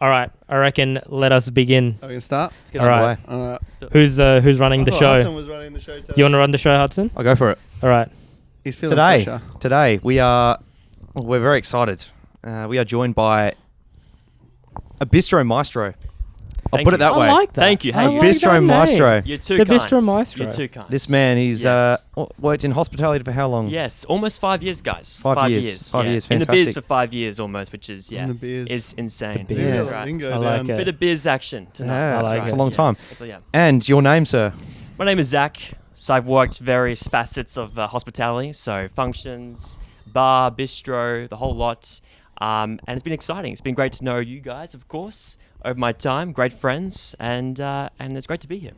All right, I reckon let us begin. Are we going to start? Let's get All right. underway. Who's running the show? Hudson was running the show today. Do you want to run the show, Hudson? I'll go for it. All right. He's feeling fresher. Today we're very excited. We are joined by a Bistro Maestro. I'll put it that way. I like that. Thank you. Hey, I like Bistro that name. Maestro. You're too The kind. Bistro Maestro. You're too kind. This man, he's Yes. worked in hospitality for how long? Yes, almost 5 years, guys. 5 years. 5 years, In the biz fantastic. for 5 years almost, which is, In the biz. is insane. The biz. Yeah, Yeah. That's right. lingo I like down. it. Bit of biz action tonight. Yeah, That's I like right. it. It's a long time. Yeah. And your name, sir? My name is Zack. So I've worked various facets of hospitality, so functions, bar, bistro, the whole lot. And it's been exciting. It's been great to know you guys, of course, over my time. Great friends, and it's great to be here.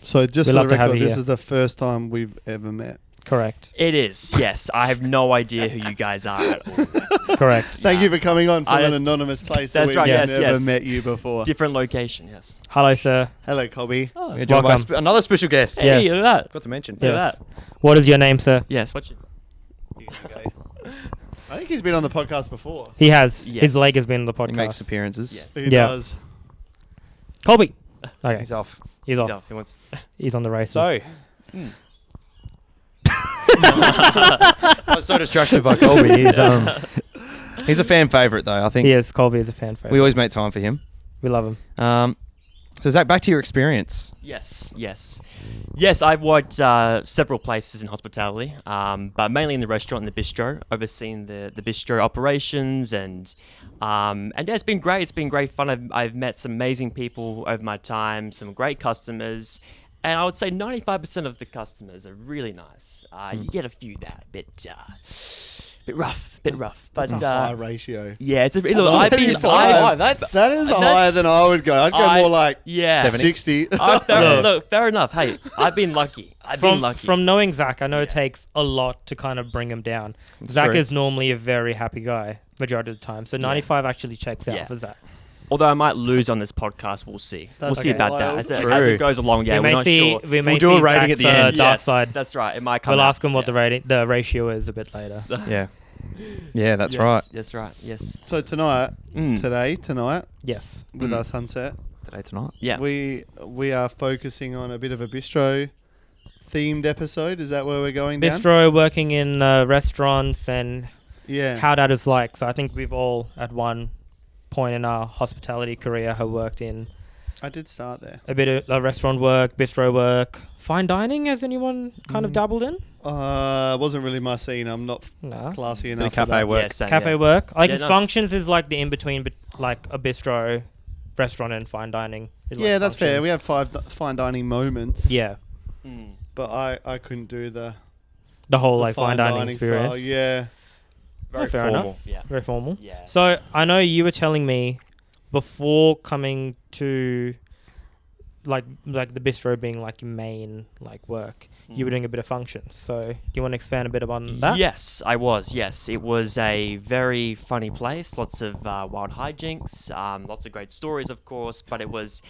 So just We'd for love the to have record, you this here. is the first time we've ever met. Correct. It is, yes. I have no idea who you guys are at all. Correct. Thank you for coming on from I an just- anonymous place That's that right, we've yes, never yes. met you before. Different location, yes. Hello, sir. Hello, Colby. Oh, We're joined by Welcome. another special guest. Yes. Hey, look at that. Got to mention. Look Yes. at that. What is your name, sir? Yes, what's your... I think he's been on the podcast before. He has. Yes. His leg has been on the He podcast. makes appearances. Yes. He Yeah. does. Colby. Okay. He's off. He's off. He wants... He's on the races. So. I was so distracted by Colby. He's a fan favourite, though. I think He is. Colby is a fan favorite. we always make time for him. We love him. So, Zach, back to your experience. Yes, I've worked several places in hospitality, but mainly in the restaurant and the bistro, overseeing the bistro operations, and yeah, it's been great. It's been great fun. I've met some amazing people over my time, some great customers, and I would say 95% of the customers are really nice. You get a few that bit rough, but That's a high ratio. yeah, it's a look. That's I've been, 35. that's That is higher than I would go. I'd go more like yeah. 60. Look, fair enough. Hey, I've been lucky. From knowing Zach, I know it takes a lot to kind of bring him down. It's Zach true. is normally a very happy guy majority of the time. So 95 actually checks out Yeah. for Zach. Although I might lose on this podcast, we'll see. We'll That's see okay. about that Well, as true. it goes along. Yeah, we we're may not see. sure. We may We'll do see a rating at Zach's, the end. dark Yes, side. that's right. It might come. We'll out. ask him what Yeah. the ratio is a bit later. Yeah. Yeah, that's Yes, right. That's right. Yes. So tonight, Mm. Yes. with our sunset, Today, tonight. Yeah. we are focusing on a bit of a bistro themed episode. Is that where we're going down? Bistro, working in restaurants, and Yeah. how that is like. So I think we've all at one point in our hospitality career have worked in I did start there. a bit of restaurant work, bistro work, fine dining. Has anyone kind of dabbled in? Wasn't really my scene. I'm not No. classy Bit enough. of for cafe that. work. Yeah, same, Cafe yeah. work. Like Yeah, nice. functions is like the in between, like a bistro, restaurant, and fine dining. Is Yeah, like that's fair. functions. We have fine dining moments. Yeah, Mm. But I couldn't do the the whole the like fine dining experience. style. Yeah. Very fair enough. formal. Yeah. Very formal. Yeah. So I know you were telling me before coming to like the bistro being like your main like work, you were doing a bit of functions. So do you want to expand a bit on that? Yes, I was. Yes, it was a very funny place. Lots of wild hijinks. Lots of great stories, of course. But it was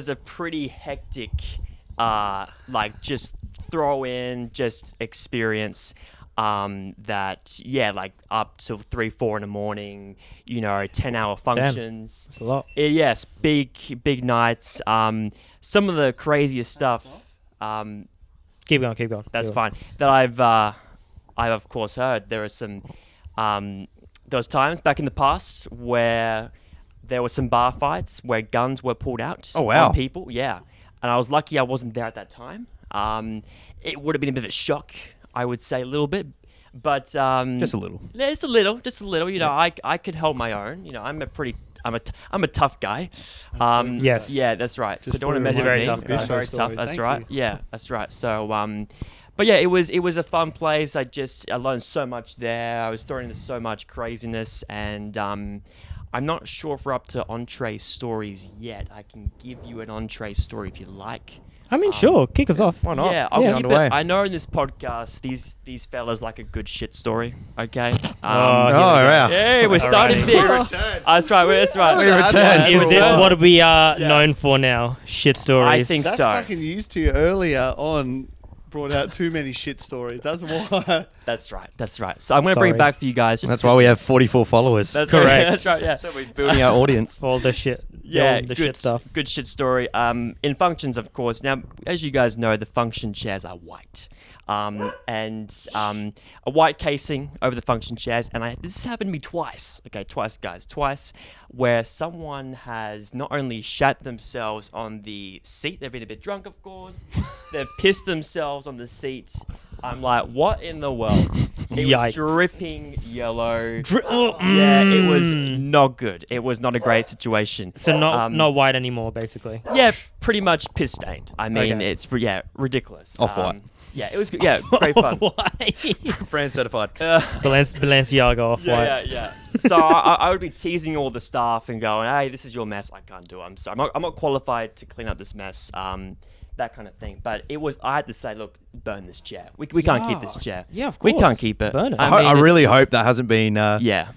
a pretty hectic, like just throw in, just experience. That like up till 3-4 in the morning. 10-hour functions. That's a lot. Yes, big nights. Some of the craziest stuff. Keep going. That's Keep going. fine. That I've of course heard. There are some, there was times back in the past where there were some bar fights where guns were pulled out. Oh, wow. On people, yeah. And I was lucky I wasn't there at that time. It would have been a bit of a shock, I would say, a little bit, but Just a little. yeah, just a little. I could hold my own. I'm a tough guy. Yes. Yeah, that's right. Just So don't want to for mess He's a with very me. tough guy. I'm very Bistro tough. story, That's thank right. you. Yeah, that's right. So but yeah, it was a fun place. I learned so much there. I was thrown into so much craziness, and I'm not sure if we're up to entree stories yet. I can give you an entree story if you like. I mean, sure. Kick us off. Why not? Yeah, I'll Yeah. keep Underway. it. I know in this podcast, these fellas like a good shit story. Okay. here we go. wow. Hey, we're starting Alrighty. big. We return. That's right. That's right. We return. Is this Well, what we are known for now? Shit stories. I think That's so. fucking used to you earlier on brought out too many shit stories. That's why. That's right. That's right. So I'm going to bring it Sorry. back for you guys. That's why we have 44 followers. That's Correct. Right, that's right. Yeah. So we're building our audience. All the shit. Yeah, all the good, shit stuff. Good shit story. In functions, of course. Now, as you guys know, the function chairs are white, and a white casing over the function chairs. And this has happened to me twice. Okay, twice, guys, twice, where someone has not only shat themselves on the seat. They've been a bit drunk, of course. They've pissed themselves on the seat. I'm like, what in the world? It Yikes. was dripping yellow. Oh, Yeah, it was not good. It was not a great situation. So not white anymore, basically. Yeah, pretty much piss stained. I mean, Okay. it's ridiculous. Off-white. Yeah, it was good. Yeah, great fun. Why? Brand certified. Balenciaga off white. Yeah. So I would be teasing all the staff and going, "Hey, this is your mess. I can't do it. I'm sorry. I'm not qualified to clean up this mess." That kind of thing. But I had to say, look, burn this chair. We can't keep this chair. Yeah, of We course. can't keep it. Burn it. I mean, really it's- hope that hasn't been. Yeah.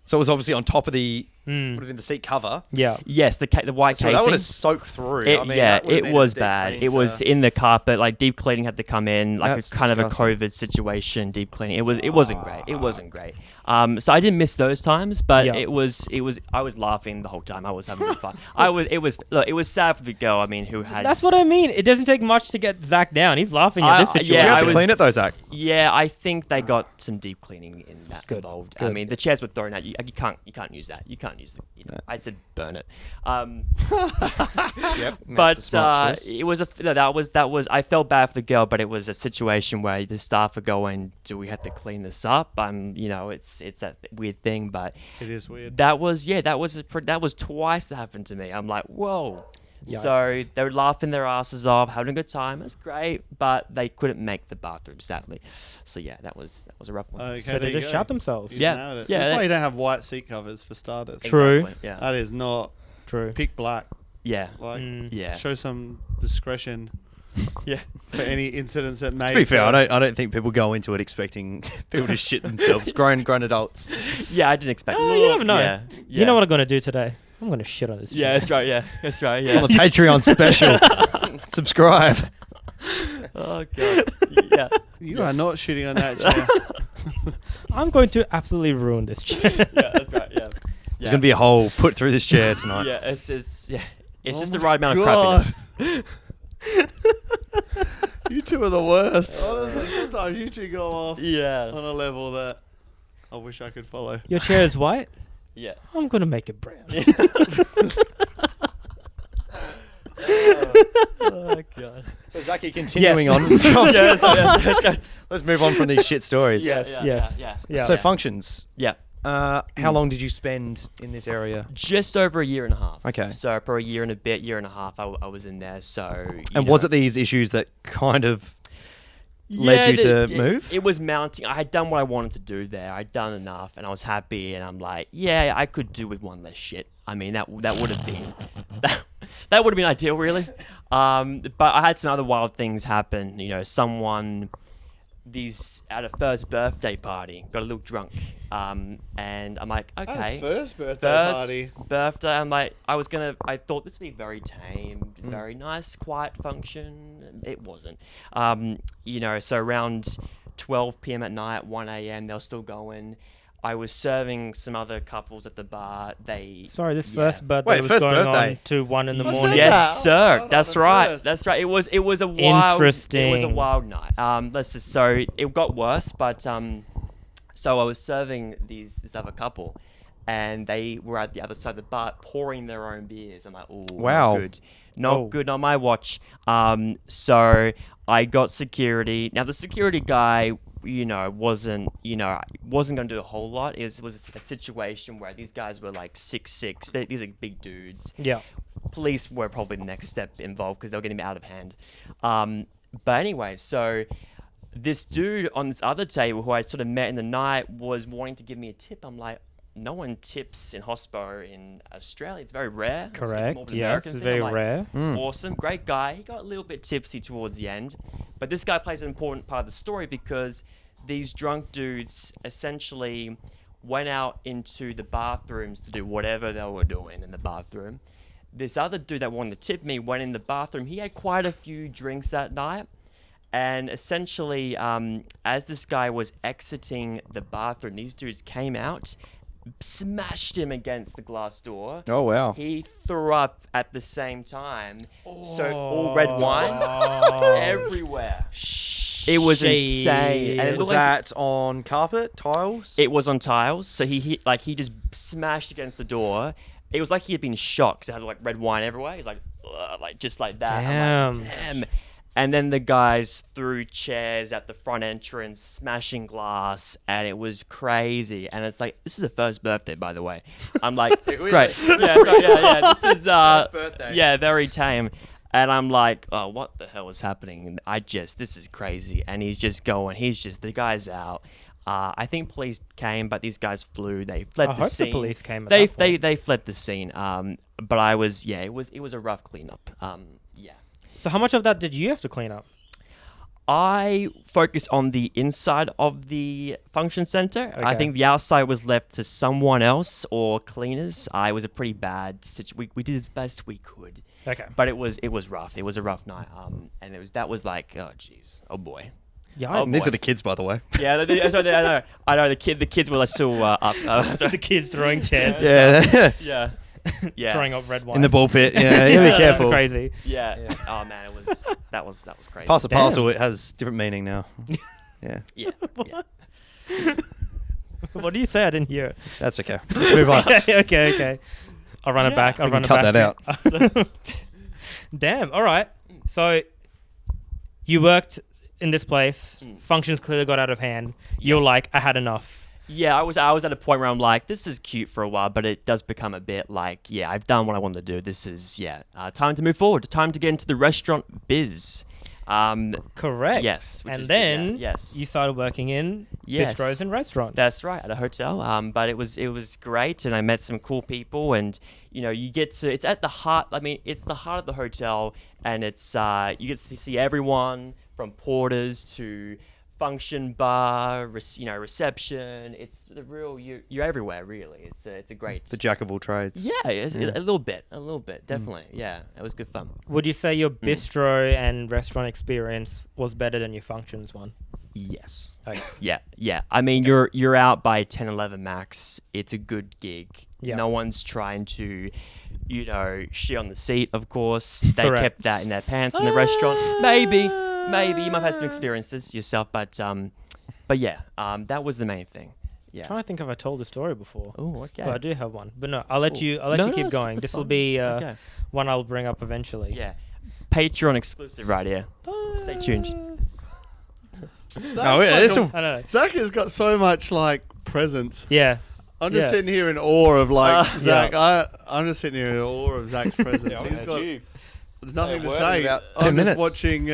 So it was obviously on top of the. Mm. Put it in the seat cover. Yeah. Yes, the white So casing. that would have soaked through. It, I mean, yeah, that would have it been a was deep bad. clean It was to- in the carpet. Like deep cleaning had to come in, like That's a kind disgusting. of a COVID situation. Deep cleaning. It wasn't great. It wasn't great. So I didn't miss those times, but Yeah. it was. I was laughing the whole time. I was having fun. It was sad for the girl. I mean, who had. That's what I mean. It doesn't take much to get Zach down. He's laughing at this yeah, Did situation. you have I to was- clean it though, Zach? Yeah, I think they got some deep cleaning in that Good, involved. I good. mean, the chairs were thrown out. You can't use that. You can't use it. I said burn it. Yep. But it was that was I felt bad for the girl, but it was a situation where the staff are going, "Do we have to clean this up?" It's that weird thing, but It is weird. that was twice that happened to me. I'm like, whoa. So Yikes. they were laughing their asses off, having a good time. It's great, but they couldn't make the bathroom, sadly. So yeah, that was a rough one. Okay, So there they you just go. shot themselves. You Yeah, nailed it. yeah, That's that- why you don't have white seat covers for starters. True. Exactly, Yeah. That is not. True. Pick black. Yeah. Like, Mm. Yeah. show some discretion Yeah. for any incidents that may. To be fair, occur. I don't think people go into it expecting people to shit themselves. Grown adults. Yeah, I didn't expect. Oh, you never know. Yeah. You know what I'm gonna do today? I'm gonna shit on this. Yeah, shit. that's right. Yeah, that's right. On Yeah. the Patreon special. Subscribe. Oh god. Yeah. You are not shitting on that chair. I'm going to absolutely ruin this chair. Yeah, that's right. Yeah. There's going to be a hole put through this chair tonight. Yeah, it's just Oh the my right amount of God. crappiness. You two are the worst. Honestly, sometimes you two go off Yeah. on a level that I wish I could follow. Your chair is white. Yeah. I'm gonna make it brown. Oh god. So Zachy, continuing on. Yeah, that's right. Let's move on from these shit stories. Yeah, Yes. yeah. Yeah. So functions. Yeah. How long did you spend in this area? Just over a year and a half. Okay. So for a year and a bit, year and a half, I was in there. So. And was it these issues that kind of led you to move? It was mounting. I had done what I wanted to do there. I'd done enough, and I was happy. And I'm like, yeah, I could do with one less shit. I mean, that would have been that would have been ideal, really. But I had some other wild things happen. You know, someone at a first birthday party got a little drunk, and I'm like, okay. First birthday party. Birthday. I'm like, I thought this would be very tame, very nice, quiet function. It wasn't. So around 12 p.m. at night, 1 a.m., they were still going. I was serving some other couples at the bar. Sorry, this Yeah. first birthday Wait, was first going birthday? on to 1 in the I said morning. that. Yes, sir. Hold That's on, right. first. That's right. It was a wild. It was a Interesting. wild night. So it got worse, but so I was serving this other couple, and they were at the other side of the bar pouring their own beers. I'm like, oh, Wow. not good. Not Oh. good on my watch. So I got security. Now the security guy, wasn't going to do a whole lot. It was a situation where these guys were like 6'6". These are big dudes. Yeah. Police were probably the next step involved because they were getting out of hand. But anyway, so this dude on this other table who I sort of met in the night was wanting to give me a tip. I'm like, no one tips in hospo in Australia. It's very rare. It's more Correct. of an Yes, American it's thing. very I'm like, rare. Awesome, great guy. He got a little bit tipsy towards the end, but this guy plays an important part of the story because these drunk dudes essentially went out into the bathrooms to do whatever they were doing in the bathroom. This other dude that wanted to tip me went in the bathroom. He had quite a few drinks that night, And essentially, as this guy was exiting the bathroom, these dudes came out, smashed him against the glass door. Oh wow. He threw up at the same time. So all red wine everywhere. It was insane. And it Was looked like that on carpet, tiles? it was on tiles. So he hit, like, he just smashed against the door. It was like he had been shocked 'cause it had like red wine everywhere. He's like, ugh, like just like that. I'm like, damn. And then the guys threw chairs at the front entrance, smashing glass, and it was crazy. And it's like, this is the first birthday, by the way. I'm like, great. Yeah. This is birthday. yeah, very tame. And I'm like, oh, what the hell is happening? This is crazy. And he's just going. The guy's out. I think police came, but these guys flew. They fled I the hope scene. the police came. At They that point. they fled the scene. But I was it was a rough cleanup. Yeah. So how much of that did you have to clean up? I focused on the inside of the function center. I Okay. think the outside was left to someone else or cleaners. It was a pretty bad situation. We did as best we could, Okay. but it was rough. It was a rough night. And that was like, oh jeez, oh boy. Yeah. Oh, These boy. are the kids, by the way. Yeah, that's what I know. The kids were still up. the kids throwing chairs. Yeah. Yeah. Yeah. Throwing up red wine. In the ball pit. Yeah, you gotta be That's careful. crazy. Yeah. Oh man, that was crazy. Pass the Damn. parcel. It has different meaning now. Yeah, Yeah. Yeah. What do you say? I didn't hear it. that's okay. Let's move on. okay. I'll run it back. I'll We run can it cut back. that out. Damn. All right. So you worked in this place. Functions clearly got out of hand. You're like, I had enough. Yeah, I was at a point where I'm like, this is cute for a while, but it does become a bit like, yeah, I've done what I wanted to do. This is time to move forward. Time to get into the restaurant biz. Correct. Yes. which And is- then yeah, yes. you started working in Yes. bistros and restaurants. That's right, at a hotel. But it was great, and I met some cool people, and you get to. It's at the heart. I mean, it's the heart of the hotel, and it's you get to see everyone from porters to function bar, reception. It's the real. You're everywhere, really. It's a great. The jack of all trades. Yeah, it's a little bit, definitely. Yeah, it was good fun. Would you say your bistro and restaurant experience was better than your functions one? Yes. Okay. Yeah. I mean, you're out by 10, 11 max. It's a good gig. Yeah. No one's trying to, shit on the seat, of course. They Correct. kept that in their pants in the restaurant. Maybe. You might have had some experiences yourself, but yeah, that was the main thing. Yeah. I'm trying to think if I told the story before. Oh, okay. So I do have one. But no, I'll let Ooh. you No, keep that's- going. that's This will fine. be Okay. one I'll bring up eventually. Yeah. Patreon exclusive right here. Stay tuned. Oh, yeah, this will. I know. Zach has got so much like presence. Yeah. I'm just Yeah. sitting here in awe of like Zach. Yeah. I'm just sitting here in awe of Zach's presence. He's got there's nothing to say. about I'm 10 just minutes. watching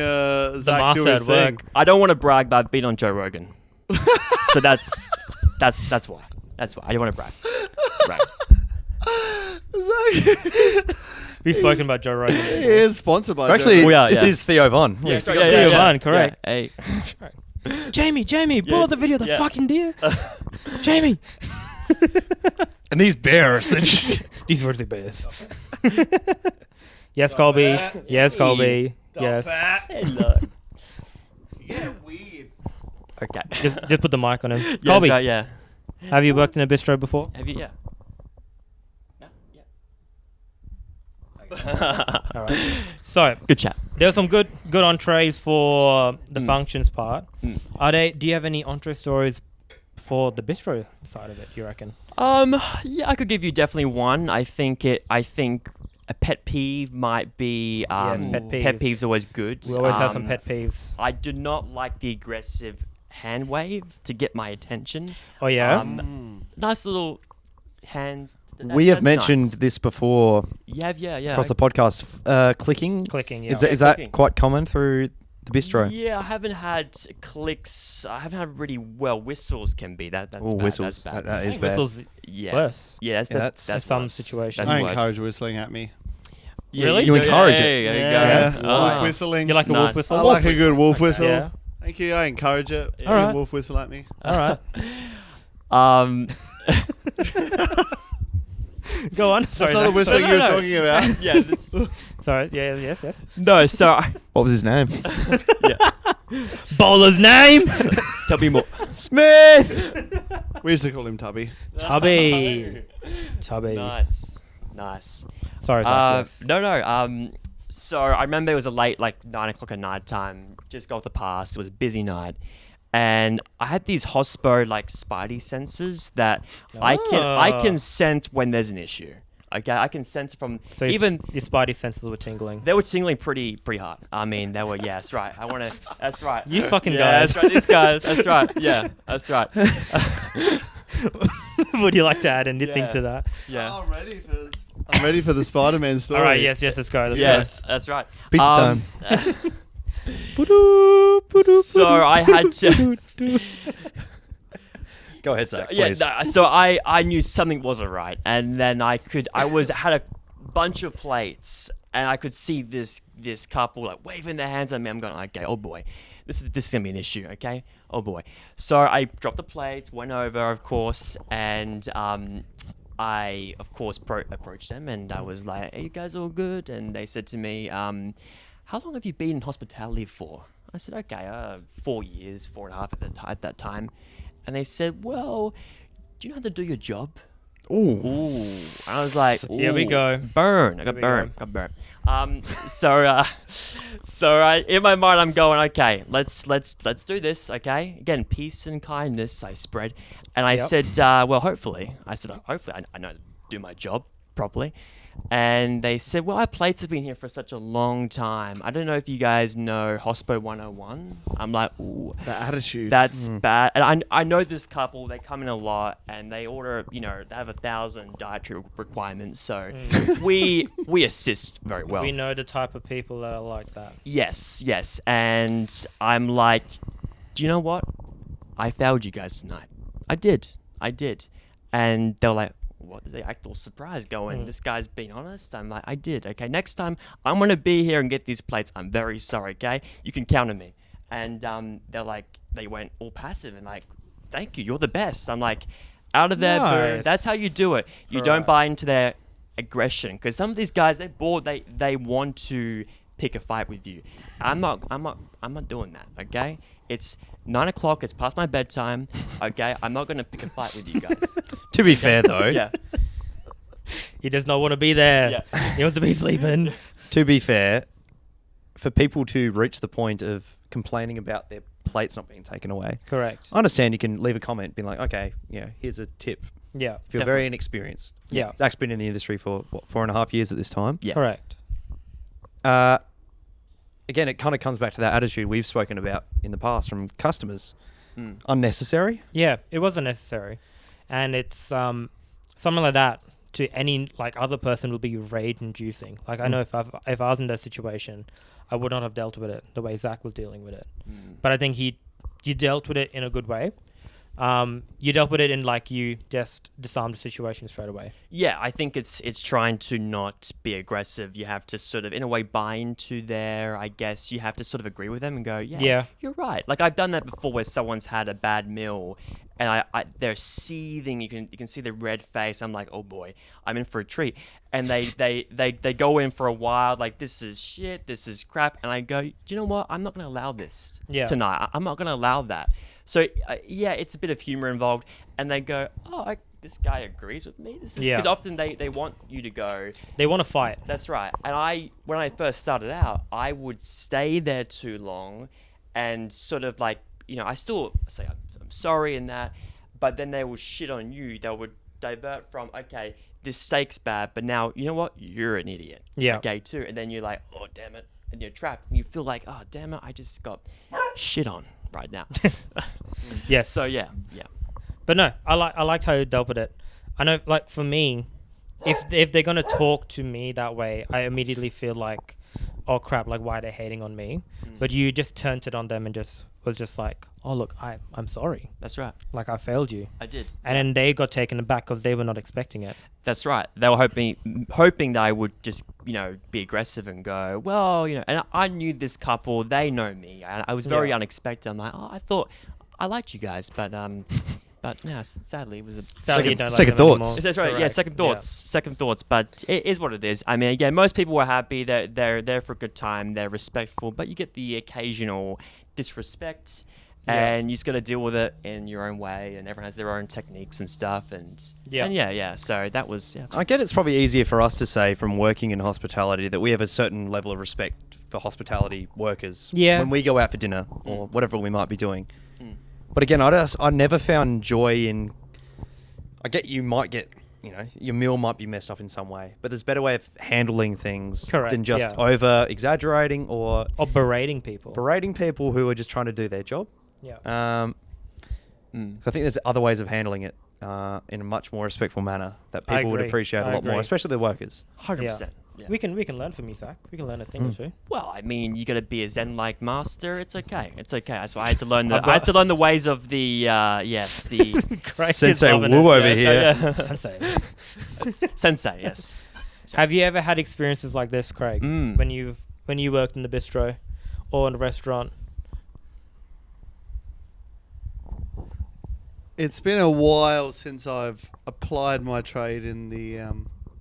Zach master do his at thing. work. I don't want to brag, but I've been on Joe Rogan. So that's why. That's why. I don't want to brag. Right. Zach We've spoken about Joe Rogan. he before. is sponsored by Actually, Joe. We are, this yeah. is Theo Von. Yeah, We- yeah, Van, correct. Yeah, hey. Jamie, pull Yeah, up the video of the yeah. fucking deer. Jamie. And these bears. are just- These were the bears. Yes, Colby. that. Yes, Colby. Stop Yes. that. Hello. Yeah, weird. Okay. Just put the mic on him. Yes, Colby, right, yeah. have you worked in a bistro before? Have you? Yeah. No? All right. So Good chat. there were some good entrees for the Mm. functions part. Mm. Do you have any entree stories for the bistro side of it? You reckon? Yeah, I could give you definitely one. I think a pet peeve might be Yes, pet Pet peeves. peeves always good. We always have some pet peeves. I do not like the aggressive hand wave to get my attention. Oh yeah. Nice little hands. We have that's mentioned nice. this before Yeah. across the podcast. Clicking. Clicking. Yeah. Is that clicking. quite common through the bistro? Yeah, I haven't had clicks. I haven't had really whistles can be that's Oh, bad. whistles. That's bad. That I is think bad. whistles Yeah. worse. Yeah, that's in some worse. situations. That's I worse. encourage whistling at me. Yeah, Really? You encourage it? There you Yeah, go. wolf Ah. whistling. You like a wolf Nice. I whistle? like a good wolf whistle. Yeah. Thank you. I encourage it. All right. Wolf whistle at me. All right. Um, Go on. That's Sorry. not the Zach. whistling No, you were no. talking about. yeah, this is, Sorry. Yeah. Yes. no. So What was his name? yeah. Bowler's name? Tell me more. Smith. We used to call him Tubby. Tubby. Tubby. Nice. Sorry, Zach. Yes. No. So I remember it was a late, like 9 o'clock at night time. Just got off the pass. It was a busy night. And I had these hospo like spidey sensors that I can sense when there's an issue. Okay, I can sense from So even your spidey senses were tingling. they were tingling pretty hard. I mean, they were. Yeah, that's right. That's right. You fucking Yeah, guys. that's right. These guys. That's right. Yeah, that's right. Would you like to add anything Yeah. to that? Yeah. I'm ready for the Spider-Man story. All right. Yes. Let's go. Yes, that's right. Pizza time. So I had to. Go ahead, So, Zach, yeah, please. no, so I knew something wasn't right, and then I had a bunch of plates, and I could see this couple like waving their hands at me. I'm going, okay, oh boy, this is gonna be an issue, okay, oh boy. So I dropped the plates, went over, of course, and I of course approached them, and I was like, "Are you guys all good?" And they said to me, "How long have you been in hospitality for?" I said, "Okay, 4 years, 4.5 at that time." And they said, "Well, do you know how to do your job?" Ooh. Ooh. And I was like, Here we "Ooh, go. Burn. I got we burned. Got burned. So in my mind, I'm going, okay, let's do this, okay? Again, peace and kindness I spread. And I Yep. said, well, hopefully. I said, hopefully I know how to do my job properly. And they said, well, our plates have been here for such a long time. I don't know if you guys know Hospo 101. I'm like, ooh. The attitude. That's bad. And I know this couple, they come in a lot and they order, they have 1,000 dietary requirements. So we assist very well. We know the type of people that are like that. Yes. And I'm like, do you know what? I failed you guys tonight. I did. And they were like, what? They act all surprised going, this guy's being honest. I'm like, I did. Okay, next time I'm going to be here and get these plates. I'm very sorry, okay? You can count on me. And they're like, they went all passive and like, thank you, you're the best. I'm like, out of there, boom. Nice. That's how you do it. You don't buy into their aggression, because some of these guys, they're bored. They want to pick a fight with you. I'm not doing that, okay? It's 9 o'clock, it's past my bedtime, okay? I'm not going to pick a fight with you guys. To be fair, though, Yeah. He does not want to be there. Yeah. He wants to be sleeping. to be fair, for people to reach the point of complaining about their plates not being taken away, Correct. I understand you can leave a comment being like, okay, here's a tip. Yeah. If you're very inexperienced. Yeah. Zach's been in the industry for, what, 4.5 years at this time. Yeah. Correct. Again, it kind of comes back to that attitude we've spoken about in the past from customers. Unnecessary. Yeah, it wasn't necessary, and it's something like that to any like other person will be rage-inducing. Like I know if I was in that situation, I would not have dealt with it the way Zach was dealing with it. But I think you dealt with it in a good way. You dealt with it in like you just disarmed the situation straight away. Yeah, I think it's trying to not be aggressive. You have to sort of, in a way, buy into their, I guess, you have to sort of agree with them and go, yeah, you're right. Like, I've done that before where someone's had a bad meal and they're seething. You can see the red face. I'm like, oh boy, I'm in for a treat. And they go in for a while, like, this is shit, this is crap. And I go, do you know what? I'm not going to allow this tonight. I'm not going to allow that. So, yeah, it's a bit of humor involved. And they go, oh, this guy agrees with me. This is because often they want you to go. They want to fight. That's right. And when I first started out, I would stay there too long and sort of like, I still say I'm sorry and that, but then they would shit on you. They would divert from, okay, this steak's bad, but now, you know what? You're an idiot. Yeah. Okay, too. And then you're like, oh, damn it. And you're trapped. And you feel like, oh, damn it, I just got shit on right now. Yes. So, yeah. But no, I liked how you dealt with it. I know, like for me, if they're gonna talk to me that way, I immediately feel like, oh crap, like why are they hating on me? But you just turned it on them and was just like, oh look, I'm sorry. That's right. Like I failed you. I did. And then they got taken aback because they were not expecting it. That's right. They were hoping that I would just, be aggressive and go, well, and I knew this couple, they know me. I was very unexpected. I'm like, oh, I thought I liked you guys, but But yeah, sadly, it was a Sadly, you don't like second them thoughts. anymore. That's right. Yeah, Correct. second thoughts. Second thoughts. But it is what it is. I mean, again, most people were happy. They're there for a good time. They're respectful. But you get the occasional disrespect, and you just got to deal with it in your own way. And everyone has their own techniques and stuff. And yeah. So that was. Yeah. I get it's probably easier for us to say from working in hospitality that we have a certain level of respect for hospitality workers when we go out for dinner or whatever we might be doing. But again, I never found joy in. I get you might get, your meal might be messed up in some way, but there's a better way of handling things than just over exaggerating or berating people. Berating people who are just trying to do their job. Yeah. I think there's other ways of handling it in a much more respectful manner that people would appreciate a lot more, especially the workers. 100%. Yeah. We can learn from you, Zach. We can learn a thing or two. Well, I mean, you got to be a Zen-like master. It's okay. That's why I had to learn the ways of the the Sensei Wu over here. Sensei. Sensei, yes. Have you ever had experiences like this, Craig? When you worked in the bistro or in a restaurant? It's been a while since I've applied my trade in the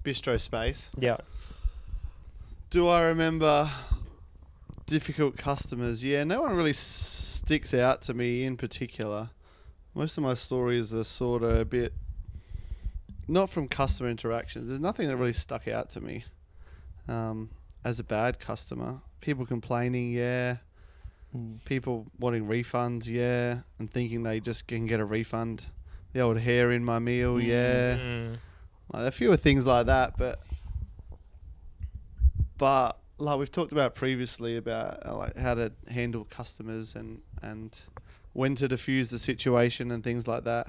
bistro space. Yeah. Do I remember difficult customers? Yeah, no one really sticks out to me in particular. Most of my stories are sort of a bit, not from customer interactions. There's nothing that really stuck out to me as a bad customer. People complaining, yeah. People wanting refunds, yeah. And thinking they just can get a refund. The old hair in my meal, yeah. Like, a few things like that, but like we've talked about previously about like how to handle customers and when to diffuse the situation and things like that.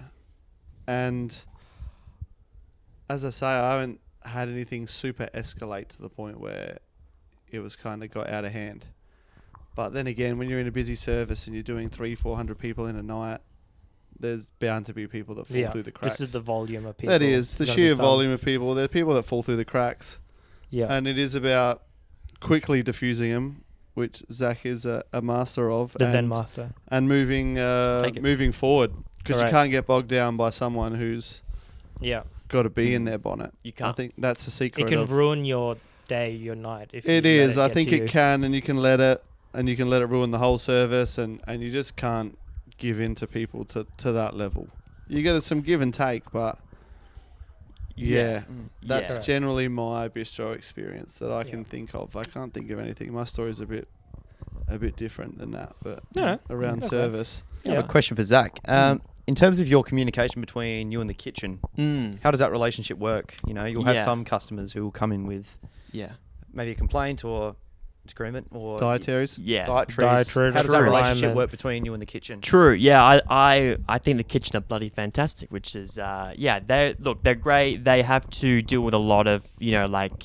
And as I say, I haven't had anything super escalate to the point where it was kind of got out of hand. But then again, when you're in a busy service and you're doing 300-400 people in a night, there's bound to be people that fall through the cracks. This is the volume of people. That is the sheer volume of people. There are people that fall through the cracks. Yeah. And it is about quickly diffusing them, which Zach is a master of. The Zen master. And moving forward. Because you can't get bogged down by someone who's got to be in their bonnet. You can't. I think that's the secret. It can ruin your day, your night. If it is. I think it can, and you can let it ruin the whole service, and you just can't give in to people to that level. You get some give and take, but that's generally my bistro experience that I can think of. I can't think of anything. My story's a bit different than that, but around service. I have a question for Zach. In terms of your communication between you and the kitchen, how does that relationship work? You'll have some customers who will come in with maybe a complaint or disagreement or dietaries. Dietaries. How does that relationship work between you and the kitchen? True. Yeah, I think the kitchen are bloody fantastic, which is they're great. They have to deal with a lot of, like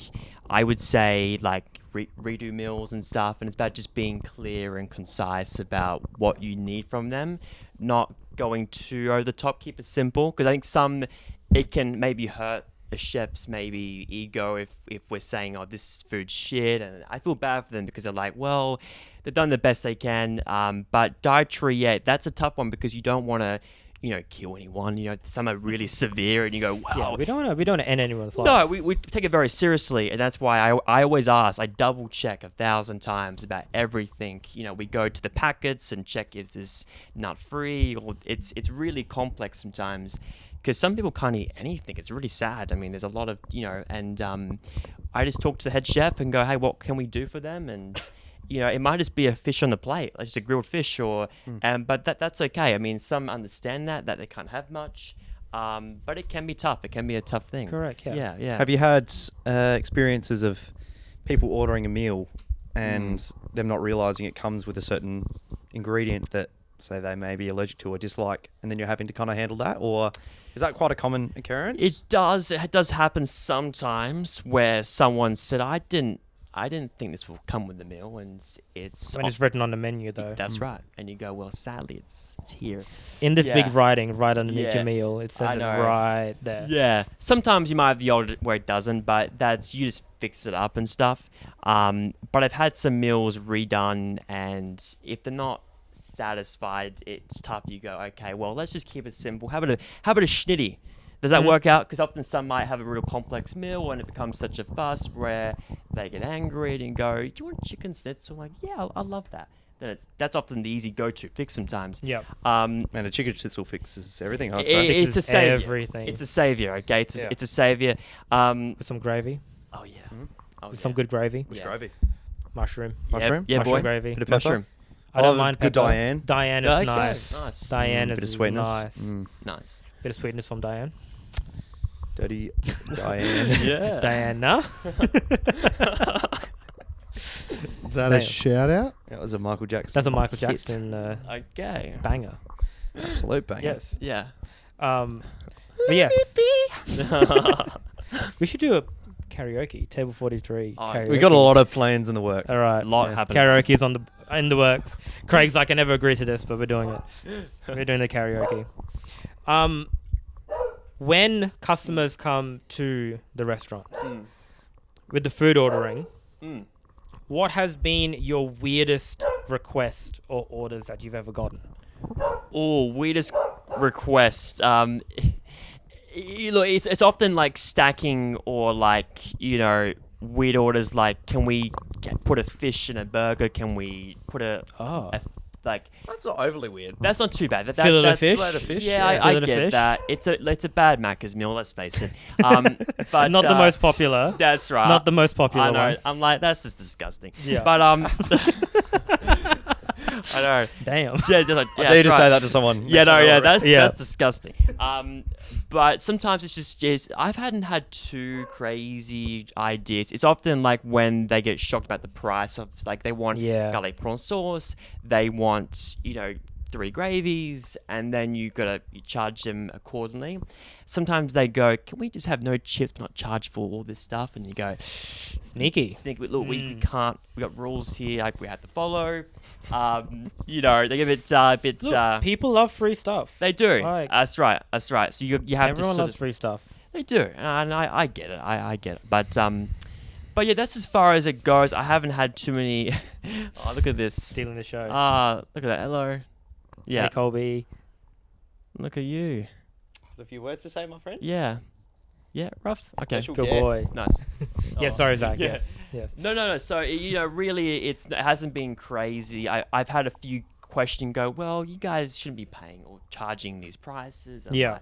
I would say like redo meals and stuff, and it's about just being clear and concise about what you need from them, not going too over the top. Keep it simple, because I think it can maybe hurt the chef's maybe ego if we're saying, oh, this food's shit, and I feel bad for them because they're like, well, they've done the best they can, but dietary, that's a tough one because you don't want to kill anyone. Some are really severe, and you go, wow. We don't want to end anyone's life. No, we take it very seriously, and that's why I always ask. I double check 1,000 times about everything. We go to the packets and check, is this nut free, or it's really complex sometimes. Because some people can't eat anything. It's really sad. I mean, there's a lot of, and I just talk to the head chef and go, hey, what can we do for them? And, it might just be a fish on the plate, like just a grilled fish, but that's okay. I mean, some understand that they can't have much, but it can be tough. It can be a tough thing. Correct, yeah. Have you had experiences of people ordering a meal and them not realising it comes with a certain ingredient that, say, they may be allergic to or dislike, and then you're having to kind of handle that? Or is that quite a common occurrence? It does happen sometimes where someone said, I didn't think this will come with the meal, and it's when it's written on the menu, though. That's right. And you go, well, sadly, it's here in this big writing right underneath your meal. It says it right there. Yeah. Sometimes you might have the old where it doesn't, but you just fix it up and stuff. But I've had some meals redone, and if they're not satisfied, it's tough. You go, okay, well, let's just keep it simple. How about a schnitty? Does that work out? Because often some might have a real complex meal and it becomes such a fuss where they get angry and go, do you want chicken schnitzel? I'm like, yeah, I love that. Then that's often the easy go-to fix sometimes. Yeah. And a chicken schnitzel fixes everything. It's a savior. Everything. It's a savior. Okay, it's a savior. With some gravy. Oh yeah. Oh, With some good gravy. What's gravy? Mushroom. Mushroom? Yeah, Mushroom boy. gravy. Bit of pepper? Mushroom. I don't mind good pepper. Diane. Diane is Okay, nice. nice. Diane is Bit of sweetness. nice. Nice. Bit of sweetness from Diane. Dirty Diane. Yeah. Diana. Is that Damn. a shout out? That was a Michael Jackson. That's a Michael hit. Jackson Okay. banger. Absolute banger. Yes. Yeah. But yes. We should do a karaoke. Table 43 Oh, karaoke. We got a lot of plans in the work. All right. A lot happening. Karaoke is in the works. Craig's like, I never agreed to this, but we're doing it. We're doing the karaoke. When customers come to the restaurants with the food ordering, what has been your weirdest request or orders that you've ever gotten? Oh, weirdest request. Look, it's often like stacking or like, weird orders like, can we put a fish in a burger? Can we put That's not overly weird. That's not too bad. Fillet of That's fish? Fillet of fish, Yeah, yeah. I Fillet of get fish? that. It's a bad Macca's meal. Let's face it. But Not the most popular. That's right. Not the most popular I know. one. I'm like, that's just disgusting. Yeah. But I know. Damn. Yeah, just like, I yeah, dare to that's say right. that to someone. Yeah, no, yeah, that's that's disgusting. But sometimes it's just I hadn't had too crazy ideas. It's often like when they get shocked about the price of, like, they want garlic prawn sauce, they want 3 gravies, and then you charge them accordingly. Sometimes they go, can we just have no chips but not charge for all this stuff? And you go, Sneaky. look, we can't, we got rules here, like, we have to follow. They get a bit Look, people love free stuff. they do. Like, That's right. So you have everyone to sort loves of, free stuff. they do, and I get it. I get it. But yeah, that's as far as it goes. I haven't had too many. Oh, look at this. Stealing the show. Look at that. Hello. Yeah. Hey, Colby. Look at you. A few words to say, my friend. Yeah. Yeah. Rough. Okay. Special Good guest. boy. Nice. Yeah, sorry, Zach. Yeah. Yes. No. So really, it hasn't been crazy. I've had a few questions go, well, you guys shouldn't be paying or charging these prices. I'm Yeah. like,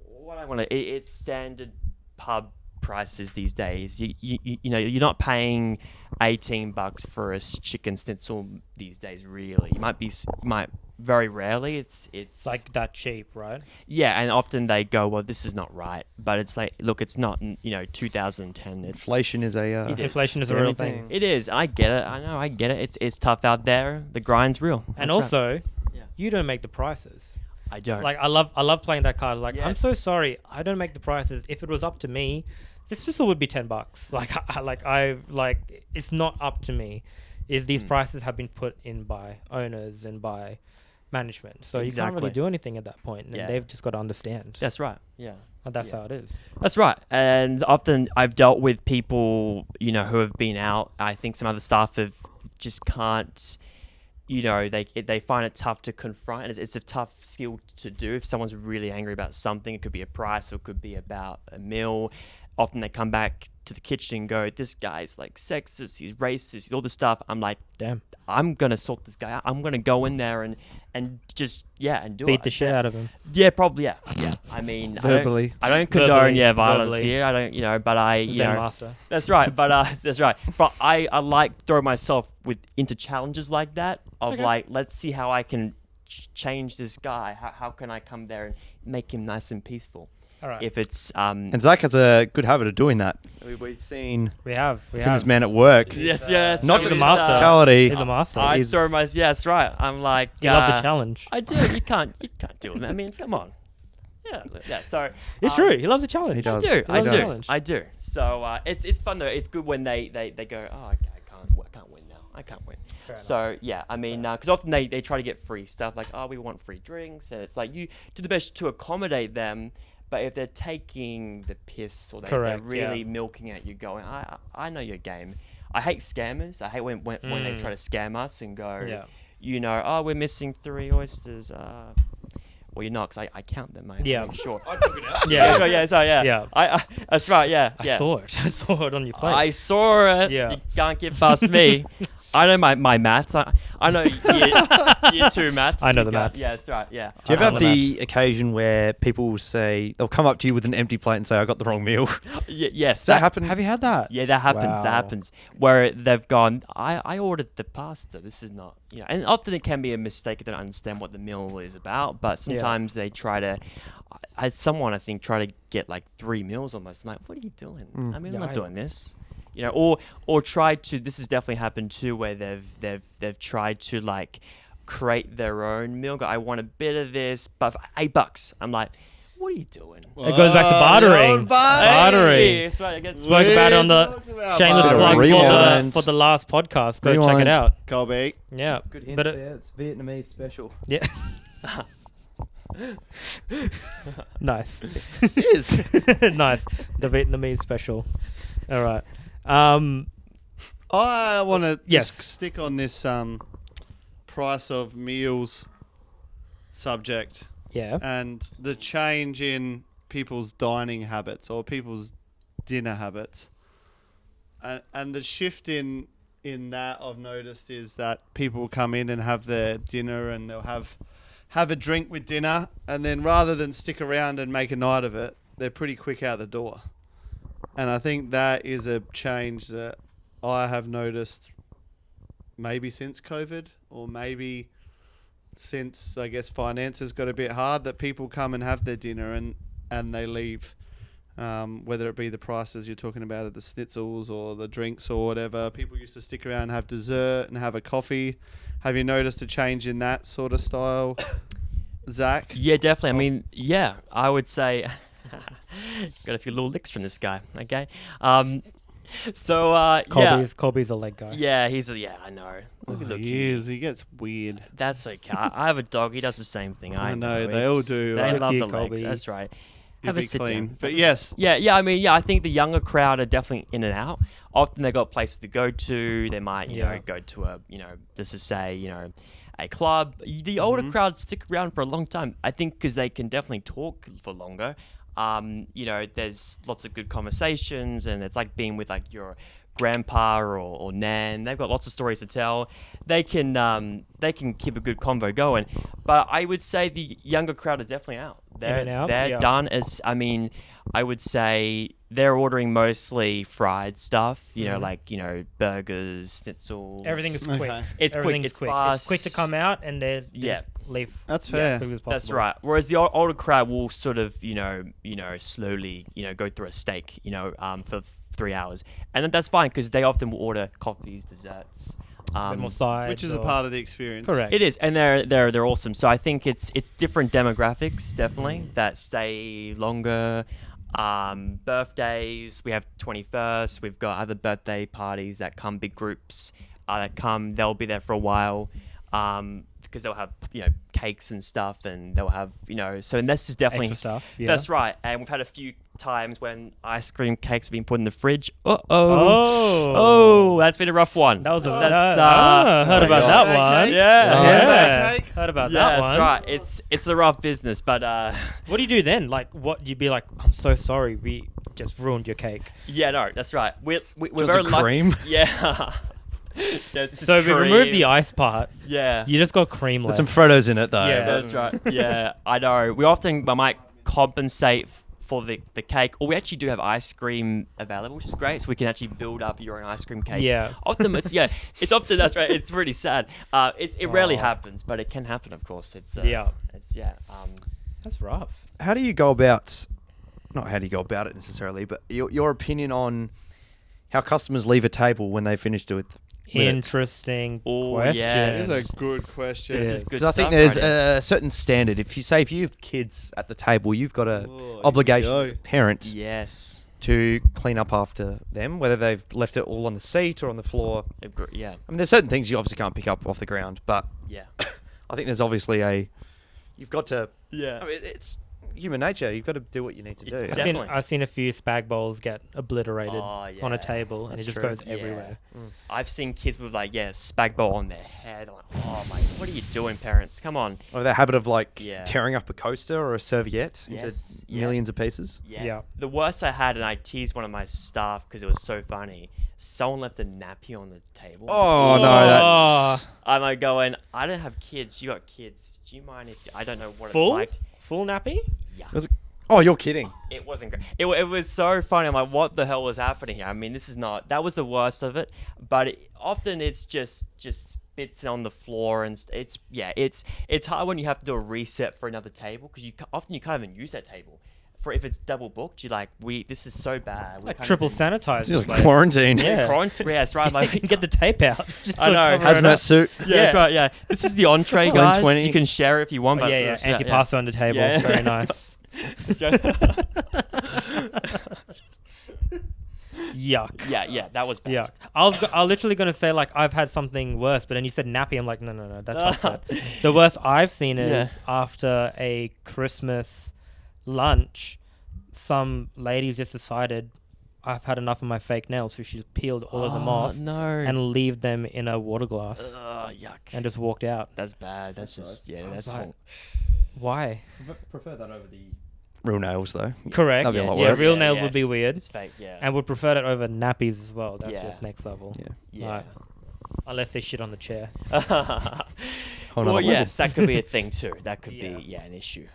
what I want to, it's standard pub prices these days. You're not paying $18 for a chicken schnitzel these days. Really, you might very rarely. It's Like that cheap, right? yeah, and often they go, well, this is not right. But it's like, look, it's not 2010. It's Inflation is a It is. Inflation is a real thing. It is. I get it. I know. I get it. It's tough out there. The grind's real. And That's right. also, Yeah. you don't make the prices. I don't. Like I love playing that card. Like, I'm so Yes. sorry, I don't make the prices. If it was up to me, this just would be $10. Like it's not up to me. These prices have been put in by owners and by management, so you can't Exactly. really do anything at that point. And Yeah. they've just got to understand. That's right. Yeah. And that's yeah. how it is. That's right. And often I've dealt with people, who have been out. I think some other staff have just can't, they find it tough to confront. And it's a tough skill to do. If someone's really angry about something, it could be a price or it could be about a meal. Often they come back to the kitchen and go, this guy's like sexist, he's racist, he's all this stuff. I'm like, Damn. I'm going to sort this guy out. I'm going to go in there and just, and do it. Beat the shit out of him. Yeah, probably, yeah. I mean, Verbally. I don't condone, Verbally, violence verbally. here. I don't, but I, Zen master. that's right. But that's right. But I like throw myself into challenges like that of like, let's see how I can change this guy. How can I come there and make him nice and peaceful? All right. If it's And Zach has a good habit of doing that. We've seen we have. this man at work. yes, Not He's just a master. hospitality. He's a master. I He's- throw my that's right. I'm like He loves a challenge. I do. You can't deal with that. I mean, come on. Yeah. So It's true. He loves a challenge. He does. I loves do. a challenge. I do. So it's fun though. It's good when they go, oh, okay, I can't win now. I can't win. Fair So yeah, I mean, because often they try to get free stuff like, oh, we want free drinks, and it's like you do the best to accommodate them. But if they're taking the piss or they're Correct, really yeah. milking at you, going, I know your game. I hate scammers. I hate when they try to scam us and go, Yeah. we're missing 3 oysters. Well, you're not, because I count them, mate. Yeah. Sure. I took it out. Yeah. Sure, yeah, sorry, yeah. Yeah. That's right, yeah. I saw it. I saw it on your plate. I saw it. Yeah. You can't get past me. I know my maths. I know year 2 maths. I know You the can't- maths. Yeah, that's right, yeah. Do you ever I have know the maths. occasion where people will say, they'll come up to you with an empty plate and say, I got the wrong meal? Yes. Does that happen? Have you had that? Yeah, that happens. Wow. That happens. Where they've gone, I ordered the pasta. This is not, and often it can be a mistake. They don't understand what the meal is about. But sometimes they try to, someone I think try to get like 3 meals almost. I'm like, what are you doing? I mean, I'm not doing this. Or try to. This has definitely happened too, where they've tried to like create their own meal. Go, I want a bit of this, but for $8. I'm like, what are you doing? It goes back to bartering. Bartering. Hey, that's right, I guess- Spoke about it on the shameless plug Rewind. for the last podcast. Go check Rewind. it out. Colby. Yeah. Good hints But there. It's Vietnamese special. yeah. Nice. It is. Nice. The Vietnamese special. All right. I want to Yes. just stick on this price of meals subject Yeah. and the change in people's dining habits or people's dinner habits. And the shift in that I've noticed is that people come in and have their dinner and they'll have a drink with dinner, and then rather than stick around and make a night of it, they're pretty quick out the door. And I think that is a change that I have noticed maybe since COVID, or maybe since, I guess, finances got a bit hard, that people come and have their dinner and they leave. Whether it be the prices you're talking about at the schnitzels or the drinks or whatever. People used to stick around and have dessert and have a coffee. Have you noticed a change in that sort of style, Zach? Yeah, definitely. I mean, yeah, I would say got a few little licks from this guy. Okay, Colby's a leg guy. yeah, I know. Look, He is. He gets weird. That's okay. I have a dog. He does the same thing. I know, they all It's- do. They Look love you, the legs. Colby. That's right. He'd Have a be sit clean. down. But yes. Yeah. I mean, yeah. I think the younger crowd are definitely in and out. Often they got places to go to. They might, go to a, let's just say, a club. The older crowd stick around for a long time. I think because they can definitely talk for longer. There's lots of good conversations, and it's like being with like your grandpa or nan. They've got lots of stories to tell. They can keep a good convo going. But I would say the younger crowd are definitely out. They're done. I would say they're ordering mostly fried stuff. Burgers, schnitzels. Everything is quick. Okay. It's quick. Everything's It's quick. fast. It's quick to come out and then Yeah. just leave. That's as fair. quickly as possible. That's right. Whereas the older crowd will sort of, slowly, go through a steak, for 3 hours, and then that's fine because they often will order coffees, desserts, A bit more sides. Which is a or- part of the experience. Correct. It is, and they're awesome. So I think it's different demographics definitely that stay longer. Birthdays, we have 21st. We've got other birthday parties that come, big groups that come. They'll be there for a while. Because they'll have cakes and stuff, and they'll have so, and this is definitely Extra stuff. Yeah. that's right. And we've had a few times when ice cream cakes have been put in the fridge. Oh. That's been a rough one. That was a That's, heard about God. that one. Yeah. Handbag cake? Heard about Yeah, that one. that's right. It's a rough business, but What do you do then? Like, what you'd be like? I'm so sorry, we just ruined your cake. yeah, no, that's right. We're Just very a lucky. cream? Yeah. There's just So we removed the cream. ice part. Yeah. You just got cream There's left. some Frodos in it, though. Yeah. but- That's right. Yeah, I know. I might compensate for the cake, or we actually do have ice cream available, which is great. So we can actually build up your own ice cream cake. Yeah. Often, it's often that's right. It's really sad. It rarely Oh. happens, but it can happen, of course. It's Yeah. It's That's rough. How do you go about, not how do you go about it necessarily, but your opinion on how customers leave a table when they finished with it? Interesting Oh, question. yes. This is a good question. This is good 'Cause I stuff. think there's right here. a certain standard. If you have kids at the table, you've got a Oh, here we obligation go. as a parent Yes. to clean up after them, whether they've left it all on the seat or on the floor. Yeah. I mean, there's certain things you obviously can't pick up off the ground, but Yeah. I think there's obviously you've got to. Yeah. I mean, it's human nature. You've got to do what you need to do. Definitely. I've seen a few spag bowls get obliterated on a table, and That's it just true. goes everywhere. I've seen kids with spag bowl on their head. I'm like, oh my, what are you doing, parents? Come on. Or the habit of tearing up a coaster or a serviette into millions of pieces. Yeah. The worst I had, and I teased one of my staff because it was so funny. Someone left a nappy on the table. Oh, no, that's... I'm like going, I don't have kids. You got kids. Do you mind if I don't know what Full? it's like? Full nappy? Yeah. Oh, you're kidding. It wasn't great. It was so funny. I'm like, what the hell was happening here? I mean, that was the worst of it. But often it's just bits on the floor, and it's hard when you have to do a reset for another table because often you can't even use that table. For if it's double booked, you're like, this is so bad. Like triple sanitized. It's like quarantine. Yeah. Quarantine. Yeah, that's right. Like, You can get the tape out. Just I know. cover it up. Hazmat suit. Yeah, that's right. Yeah, this is the entree, guys. 120. You can share it if you want. But Yeah. Antipasta on the table. Yeah. Very nice. That's right. Yuck. Yeah, that was bad. Yuck. I was literally going to say, like, I've had something worse, but then you said nappy. I'm like, no, that's not it. The worst I've seen is after a Christmas lunch, some ladies just decided, I've had enough of my fake nails, so she peeled all of them off and leave them in a water glass Yuck. and just walked out. That's bad. That's just, that's like, whole. Why? Prefer that over the real nails, though. Correct. That'd be a lot Yeah, worse. real nails would be it's- weird. It's fake, yeah. And would prefer that over nappies as well. That's Yeah. just next level. Yeah. Yeah. Like, unless they shit on the chair. Whole Well, nother yes, that could be a thing too. That could Yeah. be an issue.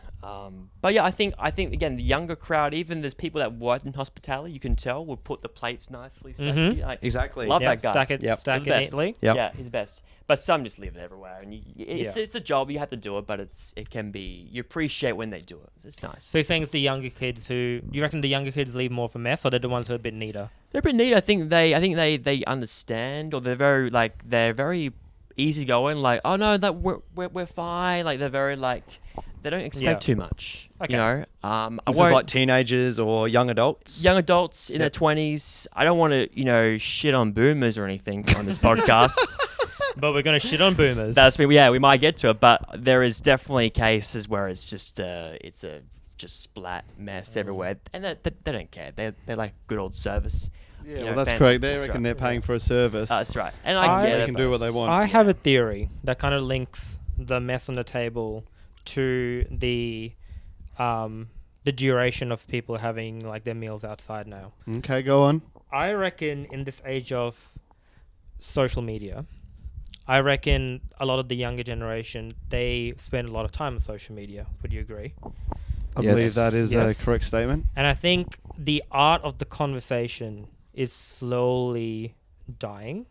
But yeah, I think again the younger crowd, even there's people that work in hospitality, you can tell will put the plates nicely stacked. Mhm. Like, Exactly. Love Yeah, that guy. stack it, Yep. stack He's it the best. neatly. Yep. Yeah, he's the best. But some just leave it everywhere, and it's a job. You have to do it, but it can be. You appreciate when they do it. It's nice. So you're saying it's the younger kids who, you reckon the younger kids leave more of a mess, or they're the ones who are a bit neater? They're a bit neat. I think they understand, or they're very easygoing. Like, oh no, that we're fine. Like they're very they don't expect too much. Okay. You know, This is like teenagers or young adults. young adults in their 20s. I don't want to shit on boomers or anything on this podcast. But we're going to shit on boomers. We might get to it, but there is definitely cases where it's just just splat mess everywhere, and they don't care. They like good old service. Yeah, You well, know, that's fancy- correct. They that's reckon right. they're paying for a service. That's right, and I get They it. can but do what it's- they want. I have a theory that kind of links the mess on the table to the duration of people having like their meals outside now. Okay, go on. I reckon in this age of social media, I reckon a lot of the younger generation, they spend a lot of time on social media. Would you agree? I Yes. believe that is Yes. a correct statement. And I think the art of the conversation is slowly dying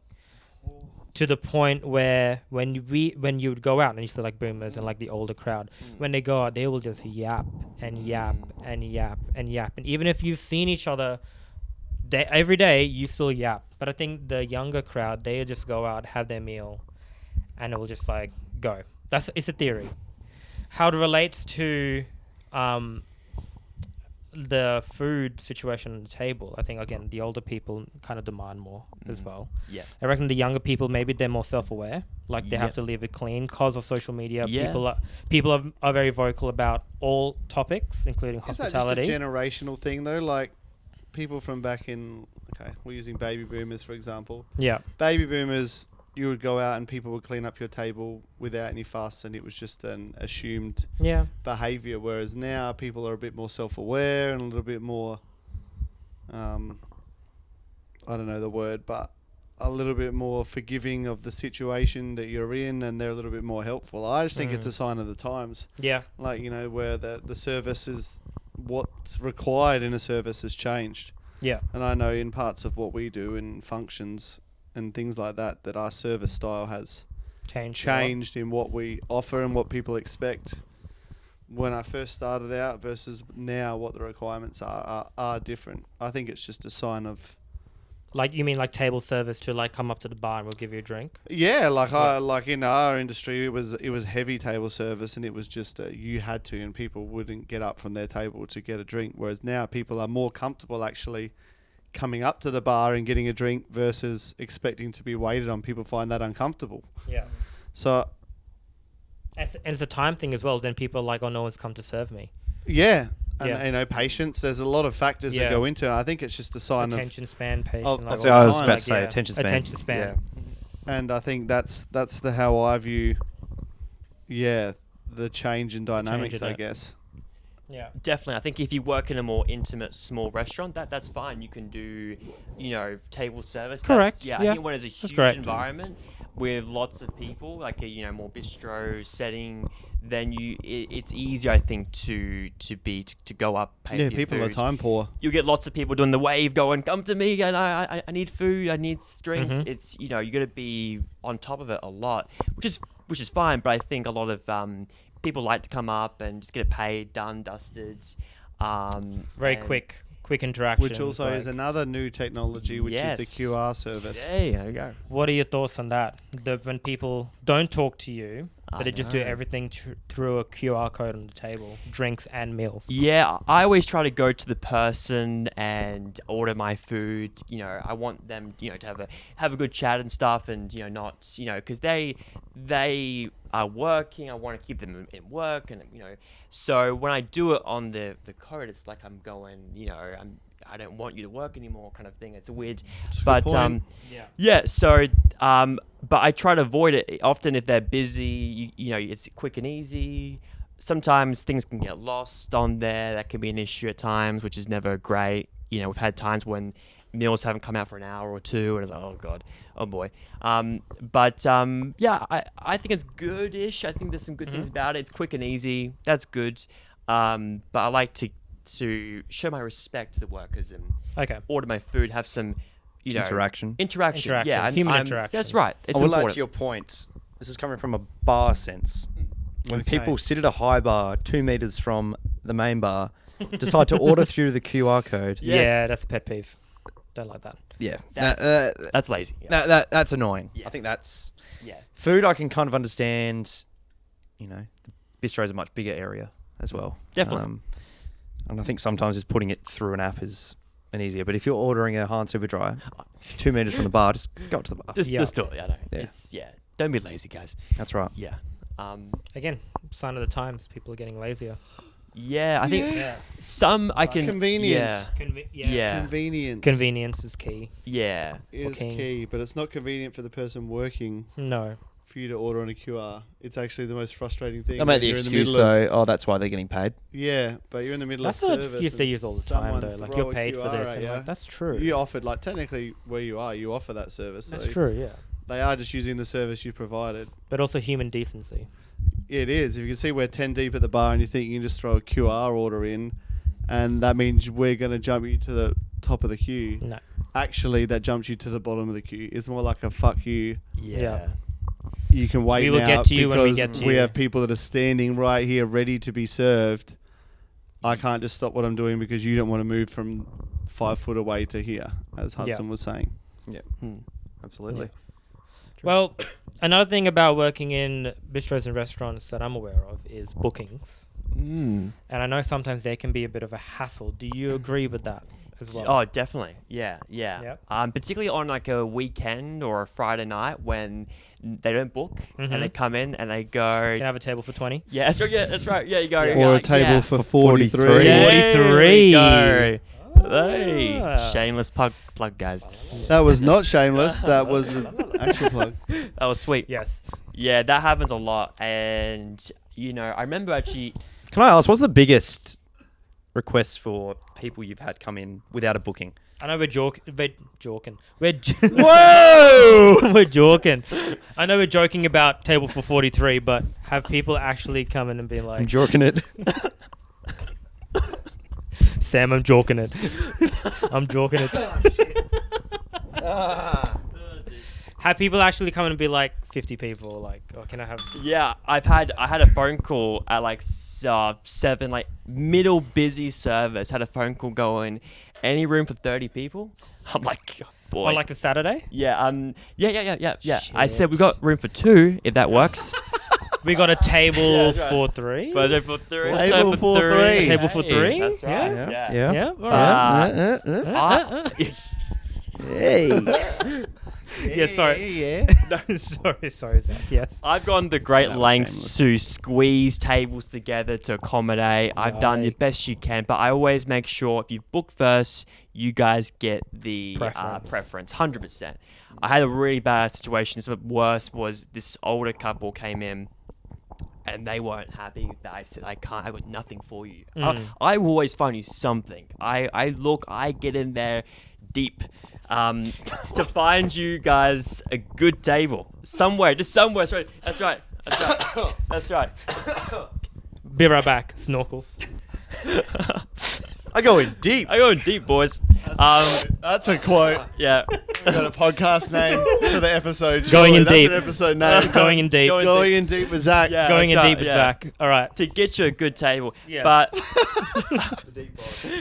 to the point where when you would go out and you see like boomers and like the older crowd, when they go out, they will just yap and yap and yap and yap. And even if you've seen each other every day, you still yap. But I think the younger crowd, they just go out, have their meal, and it will just like go. It's a theory. How it relates to the food situation on the table, I think again the older people kind of demand more as well. Yeah. I reckon the younger people, maybe they're more self-aware, like they have to leave it clean because of social media. Yeah. People are very vocal about all topics, including Is that hospitality. just a generational thing though? Like people from back in, okay, we're using baby boomers for example. Yeah. Baby boomers, you would go out and people would clean up your table without any fuss, and it was just an assumed Yeah. behaviour. Whereas now people are a bit more self-aware and a little bit more, I don't know the word, but a little bit more forgiving of the situation that you're in, and they're a little bit more helpful. I just think it's a sign of the times. Yeah. Like, you know, where the service is, what's required in a service has changed. Yeah. And I know in parts of what we do in functions and things like that, that our service style has changed in what we offer and what people expect. When I first started out versus now, what the requirements are different. I think it's just a sign of... Like, you mean like table service to like come up to the bar and we'll give you a drink? Yeah, like in our industry, it was heavy table service, and it was just you had to, and people wouldn't get up from their table to get a drink. Whereas now people are more comfortable actually coming up to the bar and getting a drink versus expecting to be waited on. People find that uncomfortable. Yeah. So And it's a time thing as well. Then people are like, oh, no one's come to serve me. Yeah. And, Yeah. you know, patience. There's a lot of factors that Yeah. go into it. I think it's just a sign Attention span, of. patience. That's what I was time. about to say. Attention span. Attention span. Yeah. And I think that's how I view, the change in dynamics, in I it. guess. Yeah. Definitely. I think if you work in a more intimate, small restaurant, that's fine. You can do, table service. Correct. I Yeah. think when it's a huge great. environment with lots of people, like a more bistro setting, then it's easier, I think, to go up, pay for your People are food. time poor. You get lots of people doing the wave, going, "Come to me, and I need food, I need drinks." Mhm. It's you got to be on top of it a lot, which is fine. But I think a lot of people like to come up and just get it paid, done, dusted. Very and- quick interaction. Which also is another new technology, which is Yes. the QR service. Yeah, there you go. What are your thoughts on that? When people don't talk to you, I but they just do know. everything through a QR code on the table, drinks and meals. Yeah, I always try to go to the person and order my food. I want them, to have a good chat and stuff, and not, because they are working. I want to keep them in work, and so when I do it on the code, it's like I'm going, I don't want you to work anymore, kind of thing. It's weird, That's a good but point. yeah. So, but I try to avoid it. Often, if they're busy, it's quick and easy. Sometimes things can get lost on there. That can be an issue at times, which is never great. We've had times when meals haven't come out for an hour or two, and it's like, oh god, oh boy. But I think it's good-ish. I think there's some good things about it. It's quick and easy. That's good. But I like to show my respect to the workers and Okay. order my food, have some, Interaction. Interaction. Interaction. Yeah, Human interaction. That's right. It's I would like important. to your point. This is coming from a bar sense. When Okay. people sit at a high bar 2 meters from the main bar, decide to order through the QR code. Yes. Yeah, that's a pet peeve. Don't like that. Yeah, That's lazy. Yeah. that's annoying. Yeah. I think that's Yeah. food. I can kind of understand. The bistro is a much bigger area as well. Definitely. And I think sometimes just putting it through an app is an easier. But if you're ordering a Heinz Super Dry 2 meters from the bar, just go up to the bar. Just Yeah. do it. I know. Yeah. Don't be lazy, guys. That's right. Yeah. Again, sign of the times. People are getting lazier. Yeah. I think Yeah. some I can. Convenience. Yeah. Convenience. Convenience is key. Yeah. is Booking. key, but it's not convenient for the person working No. for you to order on a QR. It's actually the most frustrating thing. They make when the you're in excuse middle of- though. Oh, that's why they're getting paid. Yeah, but you're in the middle That's of an service. excuse they and use all the time, someone though. Like, throw you're a paid for QR this. at And ya. like, that's true. You offered, like, technically where you offer that service. So That's true, yeah. They are just using the service you provided. But also human decency. It is. If you can see we're 10 deep at the bar and you think you can just throw a QR order in, and that means we're going to jump you to the top of the queue. No. Actually, that jumps you to the bottom of the queue. It's more like a fuck you. Yeah. You can wait We will now get to you when we because get to we you. have people that are standing right here ready to be served. I can't just stop what I'm doing because you don't want to move from 5 foot away to here, as Hudson was saying. Yeah, Hmm. absolutely. Well, another thing about working in bistros and restaurants that I'm aware of is bookings. Mm. And I know sometimes they can be a bit of a hassle. Do you agree with that as well? Oh, definitely. Yeah. Yep. Particularly on like a weekend or a Friday night when they don't book and they come in and they go. Can I have a table for 20? Yeah, that's right. Yeah, that's right. Yeah, you go. Yeah. you're Or a like, table yeah. for 43. Yeah. 43. There we go. Hey, Ah. shameless plug, guys. That was not shameless. That was an actual plug. That was sweet. Yes. Yeah, that happens a lot, and I remember actually. Can I ask, what's the biggest request for people you've had come in without a booking? I know we're joking. Whoa! We're joking. I know we're joking about table for 43, but have people actually come in and been I'm like, joking it. Sam, I'm joking it. I'm joking it. Have people actually come in and be like 50 people? Like, oh, can I have? Yeah, I had a phone call at like 7, like middle busy service. Had a phone call going, any room for 30 people? I'm like, oh, boy. On like a Saturday? Yeah. Yeah. I Shit. said we got room for 2 if that works. We got a table that's right. for 3. But for 3. Table so for 3. A table for 3? That's right. Yeah. Yeah. Yeah. All right. Hey. Yeah, sorry. Yeah. No, sorry, Zach. Yes. I've gone the great That was lengths to squeeze tables together to accommodate. I've done the Yikes. best you can, but I always make sure if you book first, you guys get the preference, 100%. I had a really bad situation. So worse was this older couple came in, and they weren't happy that I said, I got nothing for you. I will always find you something. I get in there deep to find you guys a good table. Somewhere. That's right. That's right. Be right back. Snorkels. I go in deep. I go in deep, boys. That's a quote. Yeah. Is that a podcast name for the episode? Going in Surely deep. That's an episode name. Going in deep. Going in deep with Zach. Yeah. Going in that's deep right, with yeah. Zach. All right. To get you a good table. Yes. But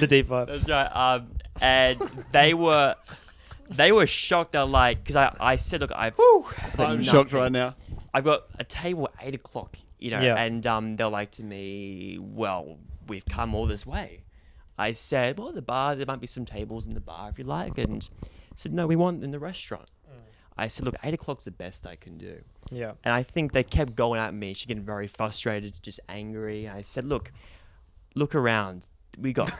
The deep vibe. that's right. And they were shocked. They're like, because I said, look, I'm shocked right now. I've got a table at 8 o'clock, Yeah. and they're like to me, well, we've come all this way. I said, well, the bar, there might be some tables in the bar if you like. And I said, no, we want in the restaurant. I said, look, 8 o'clock's the best I can do. Yeah. And I think they kept going at me. She's getting very frustrated, just angry. I said, look around. We got...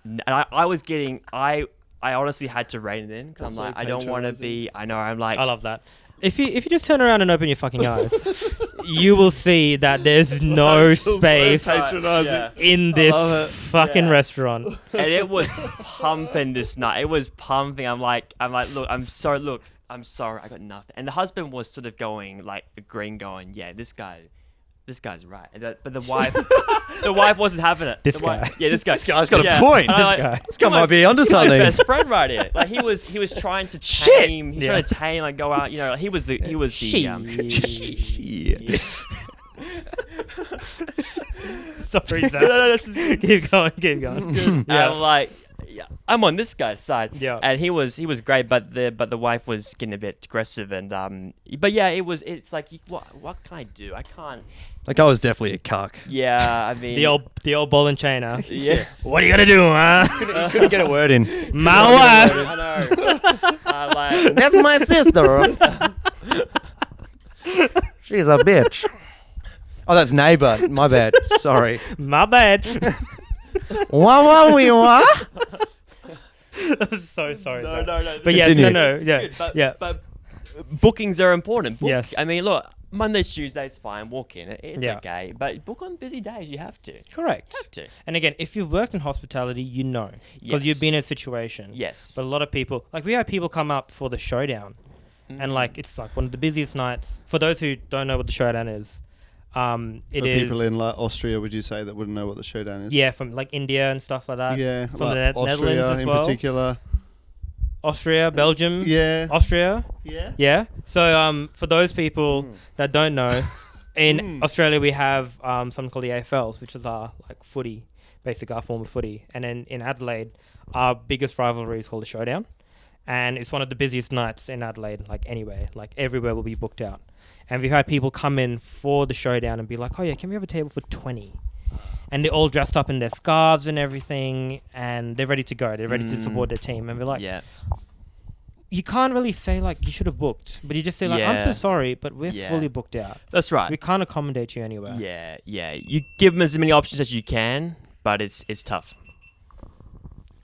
and I was getting... I honestly had to rein it in because I'm That's like, so I don't want to be... I know, I'm like... I love that. If you just turn around and open your fucking eyes, you will see that there's no That's so space patronising. Yeah. in love this it. fucking Yeah. restaurant. And it was pumping this night. It was pumping. I'm like, look, I'm sorry. Look, I'm sorry. I got nothing. And the husband was sort of going, like, agreeing, going, yeah, this guy's right. And but the wife wasn't having it. This The wi- guy. Yeah, this guy. This guy's got Yeah. a point. And I'm This like, guy. This guy might be onto he's my something. best friend right here. Like he was trying to Shit. tame. He's Yeah. trying to tame, like go out. You know, he was the Shit. Sorry, No, Zach. this is Keep going. And I'm like, yeah, I'm on this guy's side. Yeah. And he was great, but the wife was getting a bit aggressive, and but yeah, it's like what can I do? I can't. Like I was definitely a cuck. Yeah, I mean The old ball and chain, huh? yeah. What are you gonna do, huh? Couldn't get a word in. My wife. I know. Like, That's my sister. She's a bitch. Oh, that's neighbour. My bad. Sorry. My bad. Wah. So sorry. no, Zach. no. But yes, Continue. no, It's yeah, good, but, yeah. But bookings are important. Yes. I mean, look, Monday, Tuesday's fine. Walk in. It's Yeah. okay. But book on busy days. You have to. Correct. Have to. And again, if you've worked in hospitality, you know, because you've Yes. been in a situation. Yes. But a lot of people, like we had people come up for the showdown, and like it's like one of the busiest nights. For those who don't know what the showdown is, it For is people in like Austria, would you say that wouldn't know what the showdown is? yeah, from like India and stuff like that. Yeah, from like the Netherlands Austria as in well. particular. Austria, Belgium, Yeah. Austria. Yeah. Yeah. So for those people that don't know, in Australia we have something called the AFLs, which is our like footy, basically our form of footy. And then in Adelaide, our biggest rivalry is called the Showdown, and it's one of the busiest nights in Adelaide. Like anywhere, like everywhere will be booked out. And we've had people come in for the Showdown and be like, "Oh yeah, can we have a table for 20?" And they're all dressed up in their scarves and everything, and they're ready to go. They're ready to support their team. And we're like, yeah. you can't really say like you should have booked, but you just say like, I'm so Yeah. sorry, but we're Yeah. fully booked out. That's right. We can't accommodate you anywhere. Yeah. You give them as many options as you can, but it's tough.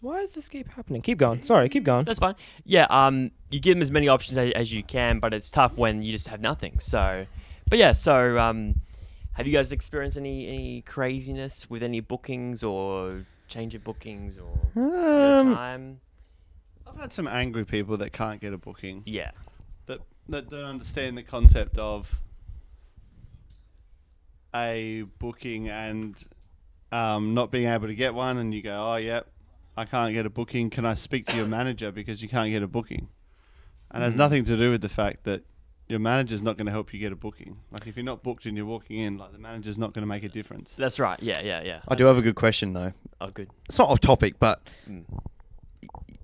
Why does this keep happening? Keep going. Sorry, keep going. That's fine. Yeah. You give them as many options as you can, but it's tough when you just have nothing. So, but yeah. So, have you guys experienced any craziness with any bookings or change of bookings or time? I've had some angry people that can't get a booking. Yeah. That don't understand the concept of a booking and not being able to get one, and you go, oh, yep, I can't get a booking. Can I speak to your manager because you can't get a booking? And it has nothing to do with the fact that your manager's not going to help you get a booking. Like if you're not booked and you're walking in, like the manager's not going to make a difference. That's right. Yeah. I do have a good question though. Oh, good. It's not off topic, but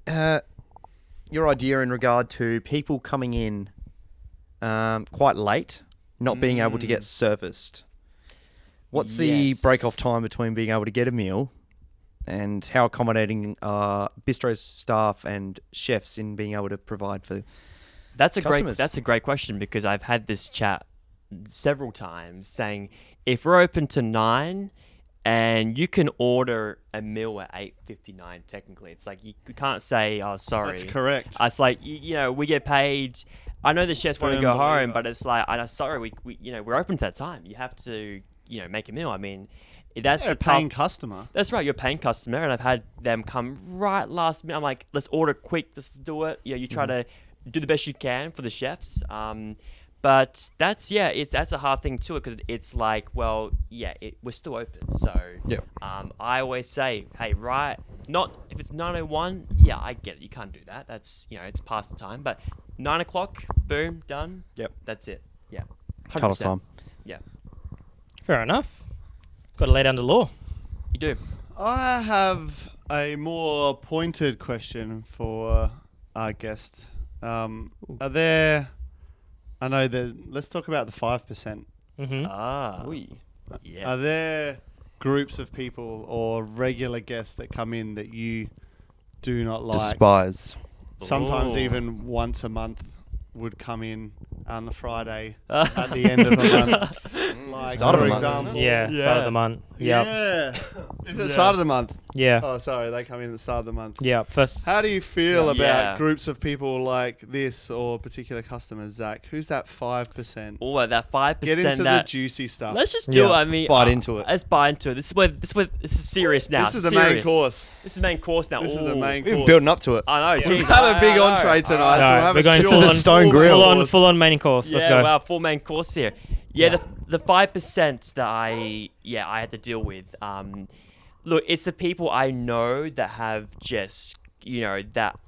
Mm. your idea in regard to people coming in quite late, not being able to get serviced. What's the Yes. break-off time between being able to get a meal, and how accommodating are bistro staff and chefs in being able to provide for That's a customers? great question, because I've had this chat several times saying if we're open to 9 and you can order a meal at 8:59, technically it's like you can't say, oh, sorry. That's correct. It's like we get paid. I know the chefs want to go home, Unbelievable. but it's like, I'm sorry, we we're open to that time. You have to make a meal. I mean, that's You're a a paying tough. customer. That's right, you're a paying customer, and I've had them come right last minute. I'm like, let's order quick, let's do it. You try to do the best you can for the chefs. But that's that's a hard thing too, because it's like, well, we're still open. So I always say, hey, not if it's 9:01, I get it. You can't do that. That's it's past the time. But 9 o'clock, boom, done. Yep. That's it. Yeah. Cut off 100%. time. Yeah. Fair enough. Got to lay down the law. You do. I have a more pointed question for our guest. Are there? I know that. Let's talk about the 5%. Mm-hmm. Yeah. Are there groups of people or regular guests that come in that you do not like? Despise. Sometimes Ooh. even once a month would come in on the Friday at the end of the month. Like, Start of for the month, isn't example. Yeah, start of the month. Yep. Yeah. Is it start of the month? Yeah. Oh, sorry. They come in at the start of the month. Yeah. First. How do you feel Yeah. about groups of people like this or particular customers, Zach? Who's that 5%? Oh, that 5%. Get into the that juicy stuff. Let's just do Yeah. it. I mean, Bite into it. Let's buy into it. This is serious now. This is the main Serious. course. This is the main course now. This is the Ooh. main We've been course. building up to it. I know. Yeah. Geez, We've had a big I know. entree tonight, so we'll Alright, have we're a going short to the full stone main grill. course. Full on main course. Let's Yeah, go. wow, full main course here. Yeah, the 5% that I had to deal with. Look, it's the people I know that have just that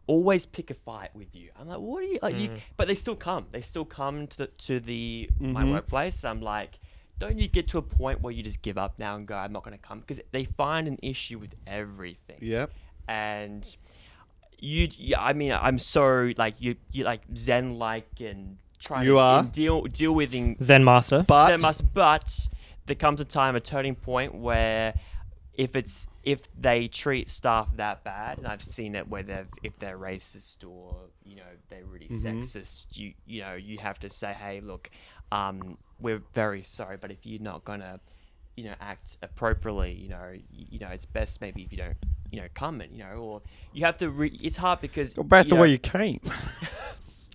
always pick a fight with you. I'm like, what are you like? But they still come. They still come to the my workplace. I'm like, don't you get to a point where you just give up now and go, I'm not going to come? Because they find an issue with everything. Yep. And I mean, I'm so like you like Zen like and trying You to are. deal with Zen Master. But but there comes a time, a turning point where if they treat staff that bad, and I've seen it where if they're racist or they're really sexist, you have to say, hey, look, we're very sorry, but if you're not gonna act appropriately, it's best maybe if you don't come and or you have to it's hard because Go back to where you came.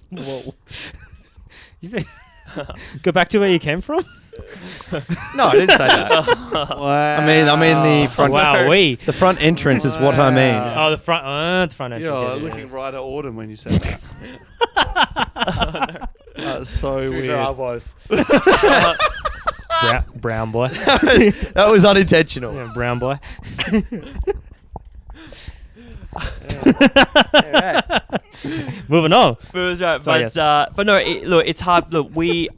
Whoa. You say, go back to where you came from? No, I didn't say that. wow. I mean the front. Wow, we. The front entrance is what I mean. Oh, the front entrance. You're yeah, looking right at Autumn when you said that. That's so weird. was. Brown boy. That was unintentional. Yeah, brown boy. Moving on. But it was right. Sorry, But no, look, it's hard. Look, we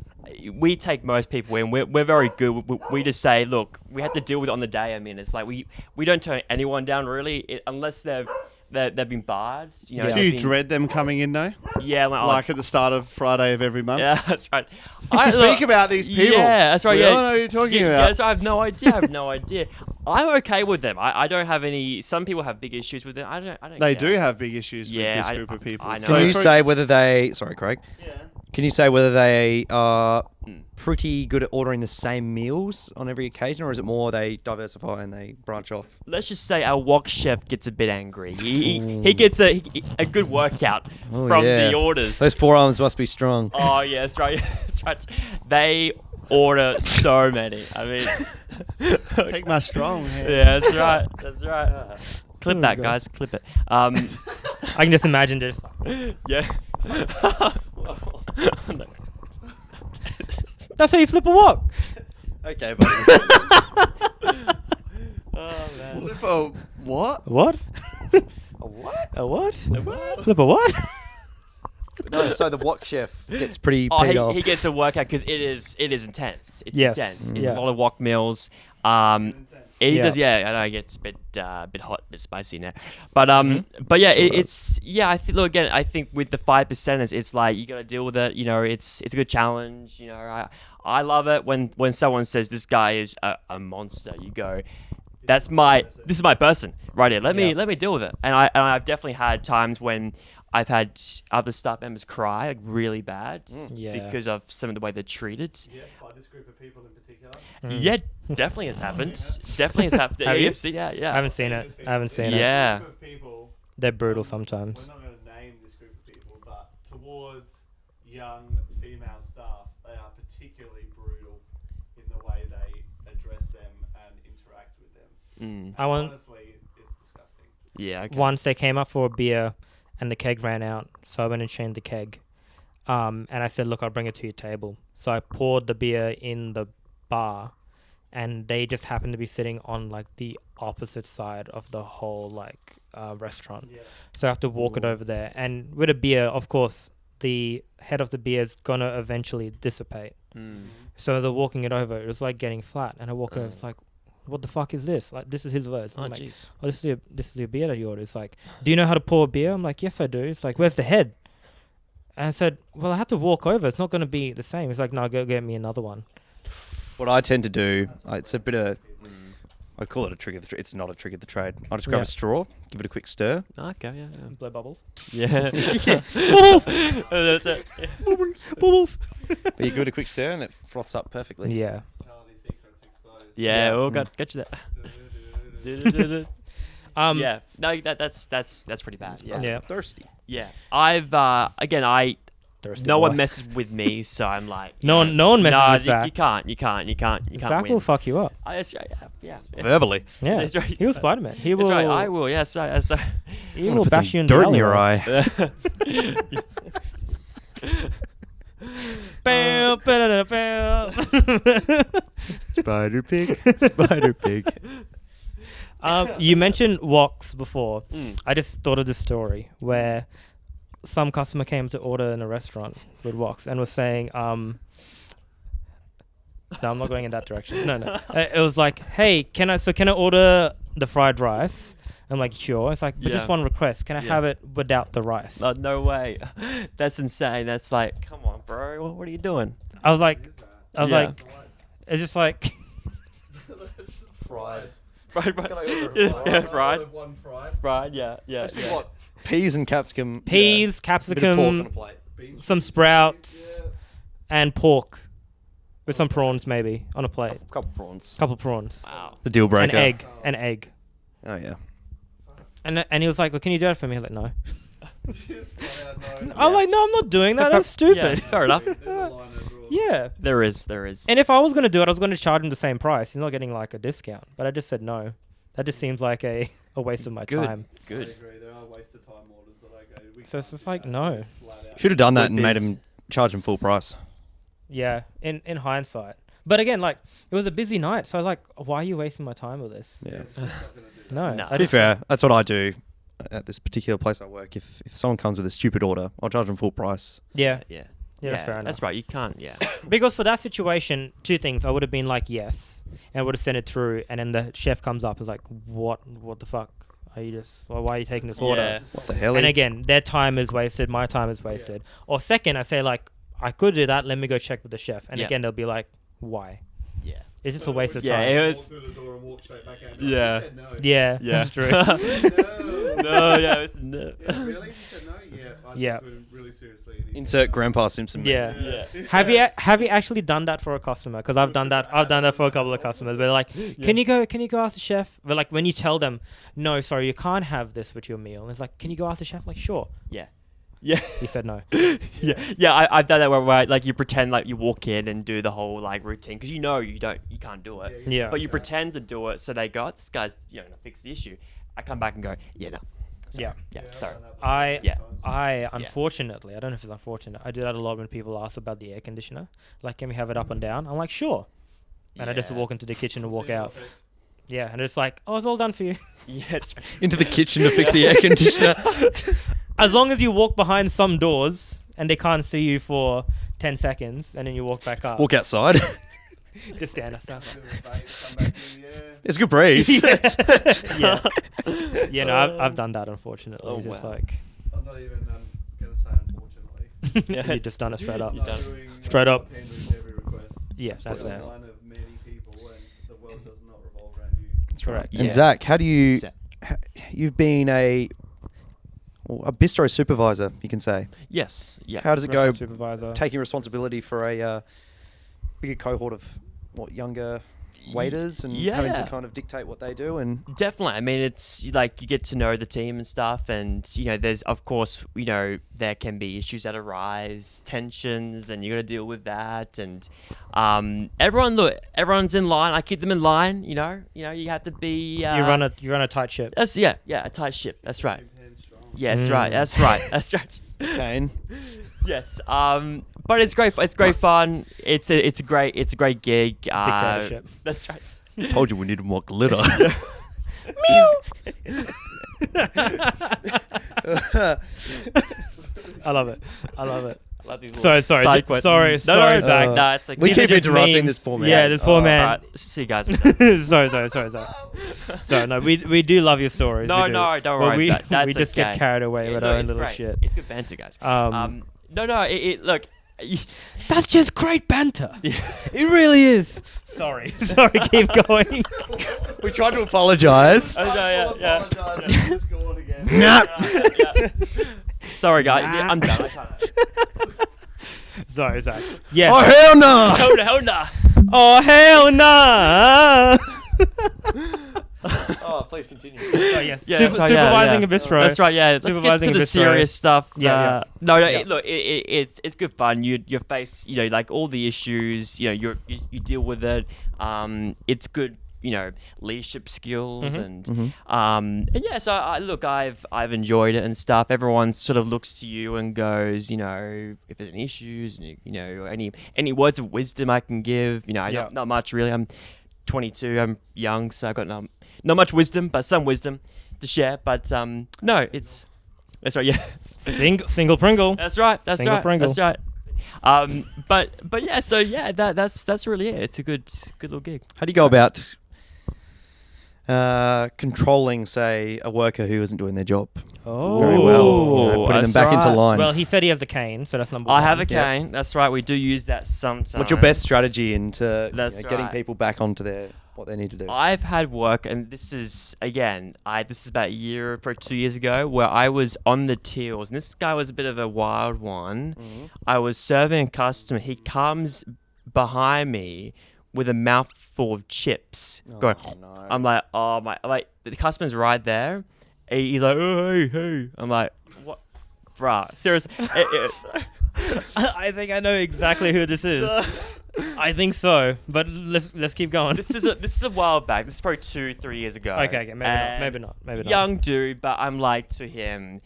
take most people in. We're very good. We just say, look, we have to deal with it on the day. I mean, it's like we don't turn anyone down really, unless they've been barred. Do you dread them coming in though? Yeah, Like at the start of Friday of every month? yeah, that's right. Speak about these people. Yeah, that's right. We Yeah, all know who you're talking yeah, about. that's right. I have no idea. I'm okay with them. I don't have any. Some people have big issues with them. I don't. They care. do have big issues Yeah, with this I- group of people. I know. Can you for- say whether they? Sorry, Craig. Yeah. Can you say whether they are pretty good at ordering the same meals on every occasion, or is it more they diversify and they branch off? Let's just say our wok chef gets a bit angry. He gets a good workout from the orders. Those forearms must be strong. Oh yeah, that's right. That's right. They order so many. I mean, Take my strong hand. yeah, that's right. That's right. Clip that, guys. Clip it. I can just imagine this. Yeah. That's how you flip a wok. Okay, buddy. Oh man. Flip a what? What? A what? A what? Flip a what? No, so the wok chef gets pretty Oh, peed off. he gets a workout because it is intense. It's Yes. intense. It's Yeah. a lot of wok meals. It Yeah. does, yeah. I know it gets a bit hot, a bit spicy now, but but yeah, it's yeah. I think look again. I think with the 5%ers, it's like you got to deal with it. It's a good challenge. I love it when someone says this guy is a monster. You go, this is my person right here. Let me deal with it. And I've definitely had times when I've had other staff members cry like really bad Yeah. because of some of the way they're treated. Yes, by this group of people in particular. Yeah, definitely has happened. Definitely has happened. Have you? You've seen, yeah. I haven't seen it. I haven't seen it. Yeah. Group of people, They're brutal we're sometimes. not going to name this group of people, but towards young female staff, they are particularly brutal in the way they address them and interact with them. I want. Honestly, it's disgusting. Yeah. Okay. Once they came up for a beer, and the keg ran out, so I went and changed the keg. And I said, "Look, I'll bring it to your table." So I poured the beer in the bar, and they just happened to be sitting on like the opposite side of the whole restaurant. Yeah. So I have to walk it over there. And with a beer, of course, the head of the beer is gonna eventually dissipate. So as I'm walking it over, it was like getting flat. And I walk over, it's like, what the fuck is this? Like, this is his words. Oh I'm like, jeez. oh, this is your beer that you ordered. It's like, do you know how to pour a beer? I'm like, yes, I do. It's like, where's the head? And I said, well, I have to walk over. It's not going to be the same. It's like, no, go get me another one. What I tend to do, it's a bit of, I'd call it a trick of the trade. It's not a trick of the trade. I'll just grab Yeah. a straw, give it a quick stir. Okay. Yeah. Blow bubbles. Yeah. Bubbles! That's it. Bubbles! But you give it a quick stir and it froths up perfectly. Yeah. Charlie secrets exposed. Yeah. Yeah. Well, got you that. Um, Yeah. No, that's pretty bad. Yeah. Yeah. Thirsty. Yeah. I've again Thirsty no boy. one messes with me, so I'm like No one messes nah, with Zach. You can't Zach win. will fuck you up. That's right. Yeah. Verbally. Yeah. That's right. He was Spider-Man. He will. That's right. I will. Yeah. So. He I'm will gonna put some bash you in the dirt in your alleyway. eye. Bam, ba-da-da, bam. Spider pig. You mentioned woks before. Mm. I just thought of this story where some customer came to order in a restaurant with woks and was saying, no, I'm not going in that direction. No. It was like, hey, can I order the fried rice? I'm like, sure. It's like, but just Yeah. one request. Can I Yeah. have it without the rice? No way. That's insane. That's like, come on, bro. What are you doing? I was like, Yeah. it's just like, Fried. Fried rice. Can I order Yeah, fried? fried. One fried. Fried. Yeah. What? Peas and capsicum. peas, Bit of pork on a capsicum, plate. Beans, some sprouts, yeah. and pork with some prawns maybe on a plate. Couple prawns. Couple prawns. Wow. The deal breaker. An egg. Oh yeah. And he was like, well, can you do that for me? I was like, no. Just flat out no. I was like, no, I'm not doing that. That's Yeah, stupid. fair enough. There's a line of rules. Yeah. There is. And if I was going to do it, I was going to charge him the same price. He's not getting like a discount. But I just said no. That just seems like a waste of my Good. time. I Good. agree. There are waste of time orders that I go. We So it's can't just do like, that. no. Flat out. Should have done that Good and made biz. him charge him full price. Yeah, in hindsight. But again, like, it was a busy night. So I was like, why are you wasting my time with this? Yeah. Just not gonna do that. No. No. I To be just- fair, that's what I do at this particular place I work. If someone comes with a stupid order, I'll charge them full price. Yeah. Yeah. Yeah, that's fair enough. That's right. You can't. Yeah. Because for that situation, two things. I would have been like, yes. And I would have sent it through. And then the chef comes up and is like, what the fuck? Are you just, why are you taking this order? Yeah. What the hell? And again, their time is wasted. My time is wasted. Or second, I say like, I could do that. Let me go check with the chef. And Yeah. again, they'll be like, why? Yeah. It's just a waste of Yeah, time. it Walk was- through the door and walk straight back out. Yeah. He said no. Yeah, Yeah. that's true. No. No. Yeah. It was, no. Yeah, really? He said no? Yeah. I Yeah. took him really seriously. And he said Insert no. Grandpa Simpson. meme. Yeah. Yeah. Have you actually done that for a customer? Because I've done that. I've done that for a couple of customers. They're like, can you go ask the chef? But like when you tell them, no, sorry, you can't have this with your meal. And it's like, can you go ask the chef? Like, sure. Yeah. Yeah. He said no. Yeah. I've done that where like you pretend like you walk in and do the whole like routine because you can't do it. Yeah. But you pretend to do it, so they go, "This guy's gonna fix the issue." I come back and go, "Yeah, no." Sorry. Yeah. Yeah. I've Sorry. done that I Yeah. I unfortunately, I don't know if it's unfortunate. I do that a lot when people ask about the air conditioner. Like, can we have it up and down? I'm like, sure. And I just Yeah. walk into the kitchen and walk Placebo out. effect. Yeah, and it's like, oh, it's all done for you. Yes. Into the kitchen to fix the air conditioner. As long as you walk behind some doors and they can't see you for 10 seconds and then you walk back up. Walk outside. Just stand outside. Bit of a bait, come back in, yeah. It's a good breeze. Yeah. Yeah, no, I've done that, unfortunately. Oh, Just wow. like, I'm not even going to say unfortunately. you just done it straight up. You I'm done. doing, Straight up. Pandering to every request. Yeah, that's You're fair. one of many people and the world does not revolve around you. That's correct. And Yeah. Zach, how do you? Zach. You've been a bistro supervisor, you can say. Yes. Yeah. How does it go? Restaurant supervisor. Taking responsibility for a bigger cohort of younger waiters and having to kind of dictate what they do. And definitely, I mean, it's like you get to know the team and stuff, and there's of course there can be issues that arise, tensions, and you got to deal with that. And everyone's in line. I keep them in line. You have to be. You run a tight ship. That's a tight ship. That's right. Yeah, that's right. That's right. That's right. Kane. Yes. But it's great. It's great fun. It's a great gig. Dictatorship. That's right. Told you we needed more glitter. Meow. I love it. Sorry, Zach. No, it's like we keep interrupting this poor man. Yeah, this poor man. Right. See you guys. sorry, Zach. Sorry, no, we do love your stories. No, don't worry. We just get carried away with our own little shit. It's good banter, guys. Look. That's just great banter. It really is. Sorry, keep going. We tried to apologise. Yeah. Just go on again. No. Sorry, guys. Yeah, I'm done. Sorry, Zach. Yes. Oh, hell no! Hell no! Oh, hell no! Oh, please continue. Oh, yes. Yeah, Supervising a bistro. That's right. Yeah. Let's get to the serious stuff. Yeah. Look, it's good fun. You face like all the issues. You deal with it. It's good. Leadership skills and yeah. So I've enjoyed it and stuff. Everyone sort of looks to you and goes, if there's any issues, any words of wisdom I can give. Not much really. I'm 22. I'm young, so I got not much wisdom, but some wisdom to share. But that's right. Yeah, single Pringle. That's right. Single Pringle. That's right. But yeah. So yeah, that's really it. It's a good little gig. How do you go about controlling, say, a worker who isn't doing their job very well? Putting them back into line. Well, he said he has a cane, so that's number one. I have a cane. That's right. We do use that sometimes. What's your best strategy into getting right. people back onto what they need to do? I've had work, and this is about a year or 2 years ago, where I was on the tills, and this guy was a bit of a wild one. Mm-hmm. I was serving a customer. He comes behind me with a mouthful of chips. Going, no. I'm like, oh my! Like the customer's right there. He's like, oh hey. I'm like, what, bruh? Seriously. I think I know exactly who this is. I think so, but let's keep going. This is a while back. This is probably 2-3 years ago. Okay, maybe not. Young dude, but I'm like to him,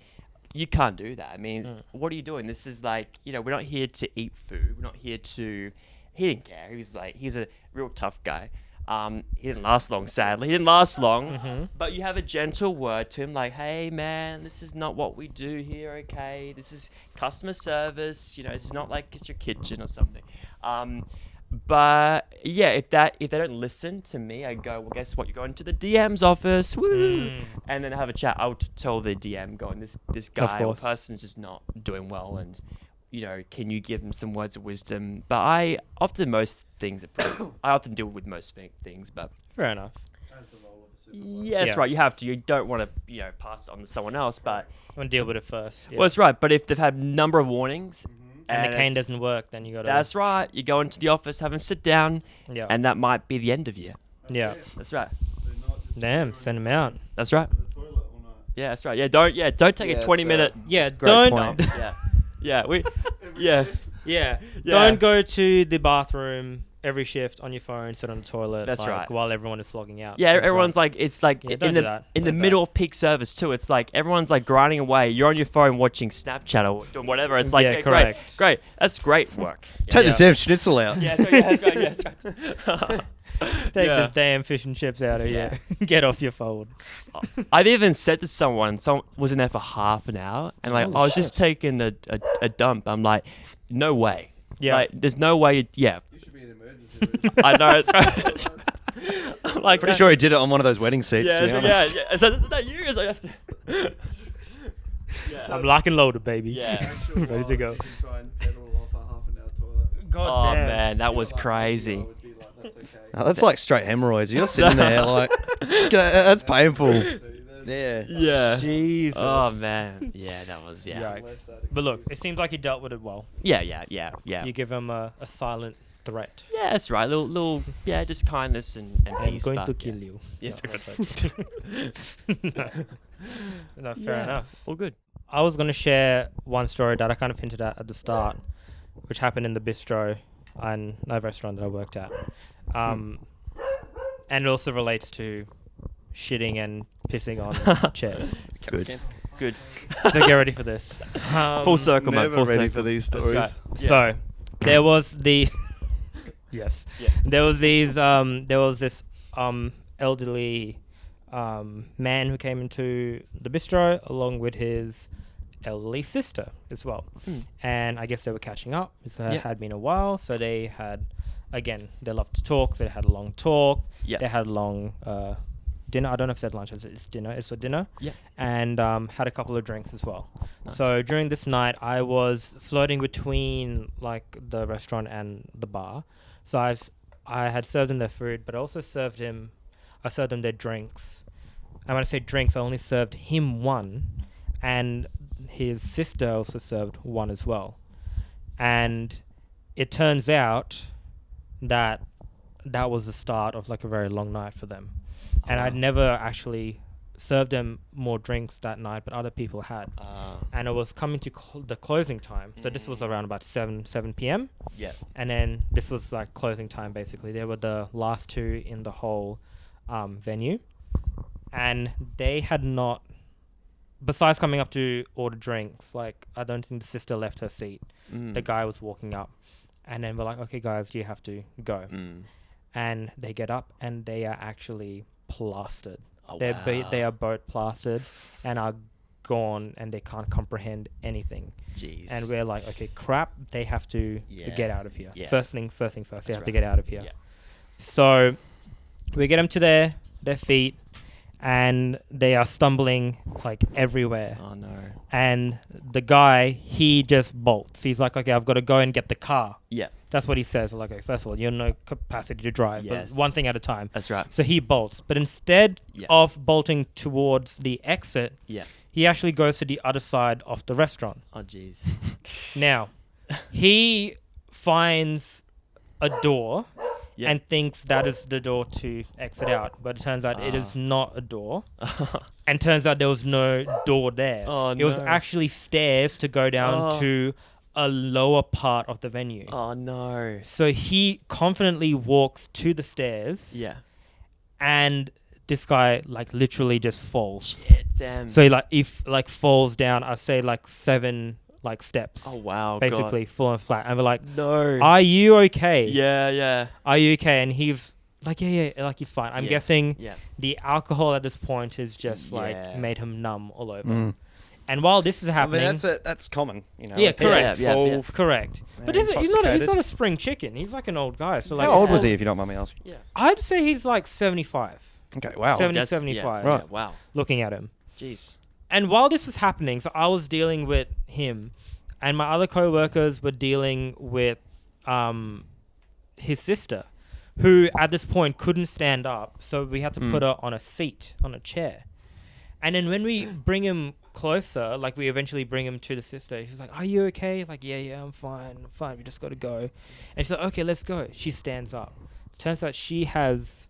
you can't do that. I mean, what are you doing? This is like, we're not here to eat food. We're not here to. He didn't care. He's a real tough guy. He didn't last long, sadly. He didn't last long. But you have a gentle word to him, like, hey man, this is not what we do here. Okay, this is customer service. This is not like it's your kitchen or something. But yeah, if they don't listen to me, I go, well, guess what? You're going to the DM's office, woo, and then have a chat. I'll tell the DM, going, this guy or person's just not doing well, and can you give them some words of wisdom? But I often deal with most things, but fair enough. Yeah, that's right. You have to. You don't want to, pass it on to someone else, but you want to deal with it first. Yeah. Well, that's right. But if they've had a number of warnings. And the cane doesn't work, then you got to... That's right. You go into the office, have them sit down, and that might be the end of you. Yeah. That's right. Damn, send them out. That's right. Yeah, that's right. Don't take a 20-minute... don't... Yeah. Don't go to the bathroom every shift on your phone, sit on the toilet. That's right. While everyone is slogging out. Yeah, everyone's like, it's like in the middle of peak service too. It's like everyone's like grinding away. You're on your phone watching Snapchat or doing whatever. It's like, great. That's great work. Take the damn schnitzel out. That's right. Take this damn fish and chips out of here. Get off your phone. I've even said to someone was in there for half an hour, and like I was just taking a dump. I'm like, no way. Yeah. Like, there's no way. You should be in emergency room. I know. It's right. I'm like, pretty sure he did it on one of those wedding seats. Yeah. Is that you? I'm lock and loaded, baby. Yeah. Ready to go. Try and pedal off a half an hour toilet. God damn. Man, that was crazy. That's like straight hemorrhoids. You're sitting there like, that's painful. Yeah. Yeah. Jesus. Oh man. Yeah, that was Yikes. But look, it seems like he dealt with it well. Yeah. You give him a silent threat. Yeah, that's right. Little, just kindness and I'm peace. going but, to kill you. Yeah, No, fair enough. All good. I was going to share one story that I kind of hinted at the start, which happened in the bistro and a restaurant that I worked at. And it also relates to shitting and pissing on chairs. Good. So get ready for this. Full circle, mate. Never Full ready circle. for these That's stories. right. So there was the yes. Yeah. There was this elderly man who came into the bistro along with his elderly sister as well. And I guess they were catching up. It had been a while, so they had, again, they love to talk, so they had a long talk. Yeah. They had a long dinner. I don't know if it's lunch, it's dinner. It's a dinner. Yeah. And had a couple of drinks as well. Nice. So during this night, I was floating between like the restaurant and the bar. So I had served them their food, but I also served them their drinks. And when I say drinks, I only served him one, and his sister also served one as well. And it turns out that was the start of like a very long night for them. And I'd never actually served them more drinks that night, but other people had. And it was coming to the closing time. So this was around about 7 p.m. Yeah. And then this was like closing time, basically. They were the last two in the whole venue. And they had not, besides coming up to order drinks, like I don't think the sister left her seat. The guy was walking up. And then we're like, okay, guys, do you have to go? And they get up and they are actually plastered. Oh, They are both plastered and are gone, and they can't comprehend anything. Jeez. And we're like, okay, crap, they have to get out of here. Yeah. First thing first, they have to right. get out of here. Yeah. So we get them to their feet, and they are stumbling like everywhere. Oh no. And the guy, he just bolts. He's like, okay, I've got to go and get the car. Yeah. That's what he says. Like, okay, first of all, you have no capacity to drive, Yes. but one thing at a time. That's right. So he bolts. But instead of bolting towards the exit, he actually goes to the other side of the restaurant. Oh jeez. Now, he finds a door and thinks that is the door to exit out. But it turns out it is not a door. And turns out there was no door there. Oh, it was no. actually stairs to go down to a lower part of the venue. Oh no. So he confidently walks to the stairs. Yeah. And this guy like literally just falls. Shit, damn. So he falls down, I'd say like 7 like steps. Oh wow. Basically falling flat. And we're like, no. are you okay? Yeah. Are you okay? And he's like, yeah, like he's fine. I'm guessing the alcohol at this point has just like made him numb all over. And while this is happening, I mean, that's common, you know. Yeah, correct. Yeah. Correct. But he's not a spring chicken. He's like an old guy. So like, how old was he, if you don't mind me asking? Yeah. I'd say he's like 75. Okay, wow. 75. Yeah, Right. wow. Looking at him. Jeez. And while this was happening, so I was dealing with him, and my other co-workers were dealing with his sister, who at this point couldn't stand up, so we had to put her on a seat, on a chair. And then when we bring him closer, like we eventually bring him to the sister, she's like, are you okay? He's like, yeah, I'm fine, we just got to go. And she's like, okay, let's go. She stands up. Turns out she has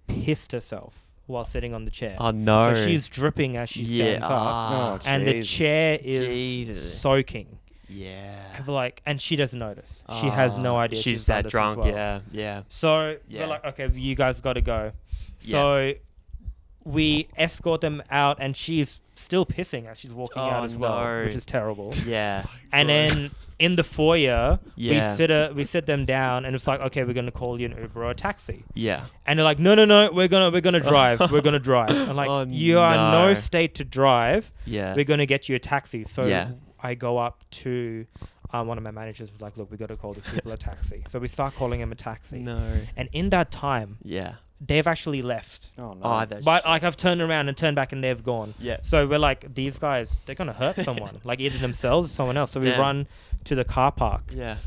pissed herself while sitting on the chair. Oh no. So she's dripping as she stands up, and the chair is soaking. Yeah. And we're like, and she doesn't notice. She has no idea. She's done that this as drunk. well. Yeah. So we're like, okay, you guys got to go. So we escort them out, and she's still pissing as she's walking out as well, which is terrible. Yeah. And then in the foyer, Yeah. we sit them down, and it's like, okay, we're gonna call you an Uber or a taxi. Yeah. And they're like, no, we're gonna drive. We're gonna drive. I'm like, you are in no state to drive. Yeah. We're gonna get you a taxi. So Yeah. I go up to one of my managers, was like, look, we got to call these people a taxi. So we start calling him a taxi. No. And in that time, Yeah. they've actually left. Oh, no. Oh, that's But like I've turned around and turned back, and they've gone. Yeah. So we're like, these guys, they're gonna hurt someone, like either themselves or someone else. So we Damn. run to the car park, Yeah.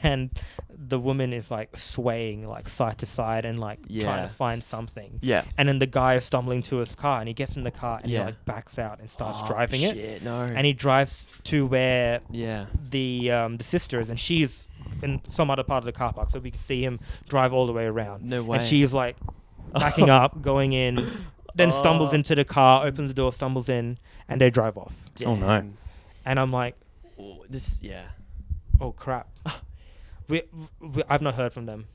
and the woman is like swaying like side to side and like trying Yeah. to find something. Yeah. And then the guy is stumbling to his car, and he gets in the car and he Yeah. like backs out and starts Oh, driving it. shit, no. And he drives to where yeah. the sister is, and she's in some other part of the car park, so we can see him drive all the way around. No way. And she's like backing up, going in, then stumbles Oh. into the car, opens the door, stumbles in, and they drive off. Oh, no. Damn. And I'm like, Oh, this, yeah. oh crap. I've not heard from them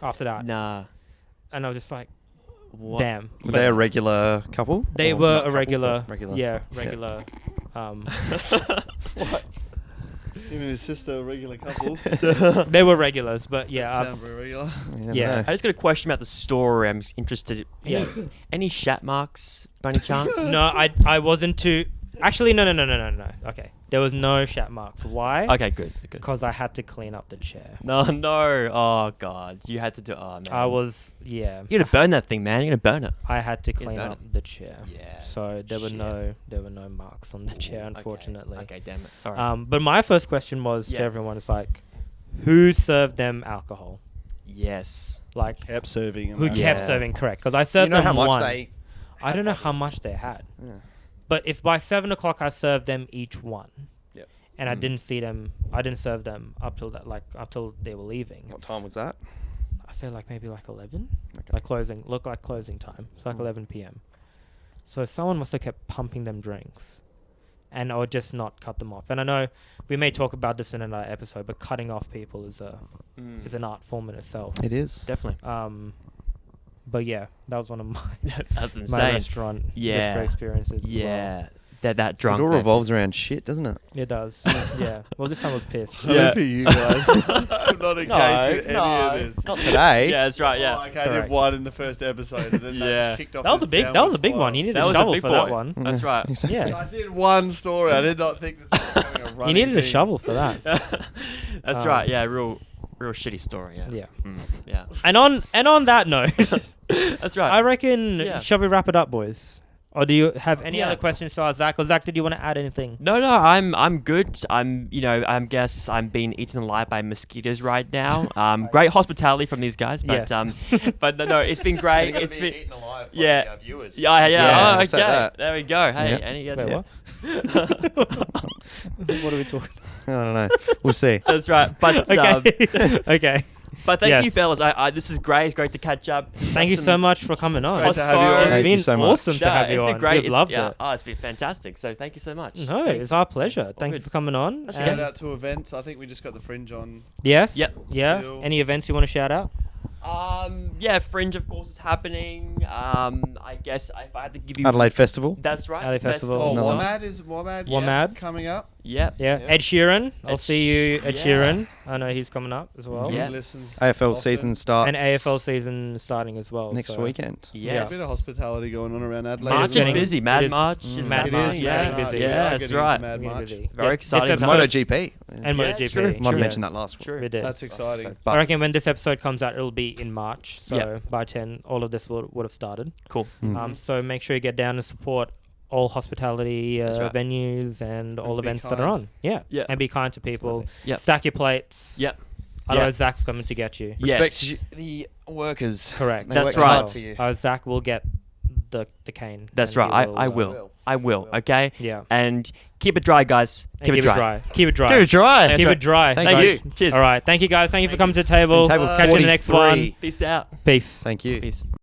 after that. Nah. And I was just like, What? damn. Were they a regular couple? They Or were not a couple, regular, but regular. yeah, regular. Him and his sister, a regular couple. They were regulars, but yeah, Sound very regular. Yeah. I just got a question about the story. I'm interested. Yeah. Any shat marks by any chance? no, I wasn't too. Actually, no. Okay, there was no shat marks. Why? Okay, good. Because I had to clean up the chair. No. Oh god, you had to do. Oh man. I was, yeah. You're gonna burn that thing, man. You're gonna burn it. I had to Gonna clean burn up the chair. Yeah. So there were Shit. no marks on the chair, unfortunately. Okay, damn it. Sorry. But my first question was Yeah. to everyone is like, who served them alcohol? Yes. Like, Kept serving him. who man. kept Yeah. serving? Correct? Because I You served know them how much one. they... I don't know how much they had. Yeah. But if by 7 o'clock I served them each one, Yep. and I Mm. didn't see them, I didn't serve them up till that, like up till they were leaving. What time was that? I say like maybe like 11, Okay. like closing, look like closing time. It's like Mm. 11 p.m. So someone must have kept pumping them drinks, and I would just not cut them off. And I know we may talk about this in another episode, but cutting off people is an art form in itself. It is. Definitely. But yeah, that was one of my That's my insane. restaurant Yeah. bistro experiences. as well. Yeah. That drunk. It all man. revolves around shit, doesn't it? It does. Yeah. Well, this time was pissed. Only for you guys. I'm not engaged in any of this. Not today. Yeah, that's right. Yeah. Oh, okay, I Correct. did one in the first episode, and then they Yeah. just kicked off. That was this a big downward one. spiral. You needed That a was a shovel big for boy. that one. That's right. Exactly. Yeah. I did one story. I did not think this was becoming a running You needed a thing. shovel for that. That's right. Yeah. Real shitty story. Yeah. Yeah. Yeah. And on that note, That's right. I reckon Yeah. shall we wrap it up, boys? Or do you have any Yeah. other questions to ask Zach? Or Zach, did you want to add anything? No, I'm good. I'm being eaten alive by mosquitoes right now. Great hospitality from these guys, but Yes. but no, it's been great. It's been alive Yeah. viewers. yeah. Yeah, Oh, say okay. that. There we go. Hey, Yeah. any guys? Wait, Yeah. What are we talking? I don't know. We'll see. That's right. But Okay. Okay. but thank you, Yes. fellas. I this is great. It's great to catch up. Thank you so much for coming on. Great to have you on. It's Thank you been so much. awesome to have you it's on. great. We've loved yeah. it. Oh, it's been fantastic. So thank you so much. No, it's our pleasure. Thank you good. for coming on. That's And- Shout out to events. I think we just got the Fringe on. Yes. Yep. Yeah. Still. Any events you want to shout out? Yeah, Fringe of course is happening. I guess if I had to give you Adelaide Festival. That's right. Adelaide Festival. Oh, Another one. WOMAD is WOMAD. WOMAD. Coming up. Yep. Yeah. Yeah. Ed Sheeran. I'll Ed see you, Ed yeah. Sheeran. I know he's coming up as well. Yeah. He listens AFL often. season starts. And AFL season starting as well. next so. weekend. Yes. Yeah. A bit of hospitality going on around Adelaide. March is is getting- busy. it Mad is March is Mad It March. is Yeah, Mad busy. March. Yeah, We are that's getting into right. Mad Really March. busy. Very Yeah, exciting this time. episode- MotoGP. And Yeah, MotoGP. true, Might have true. mentioned that last one. True. It is. That's exciting. But I reckon when this episode comes out, it'll be in March. So Yeah. by 10, all of this would have started. Cool. Mm. So make sure you get down and support all hospitality That's right. venues and all be events that are kind. on. Yeah. Yeah. And be kind to people. Yep. Stack your plates. Yep. Otherwise, Zach's coming to get you. Yes. Respect the workers. Correct. They That's work hard right. for you. Zach will get the cane. That's and right. he I will. I will. will. Okay. Yeah. And keep it dry, guys. And Keep it dry. Keep it dry. Give it a try. That's Keep right. it dry. Thank Thank you. you. Cheers. All right. Thank you guys. Thank you for coming to the table. Table Catch you in the next 43. one. Peace out. Peace. Thank you. Peace.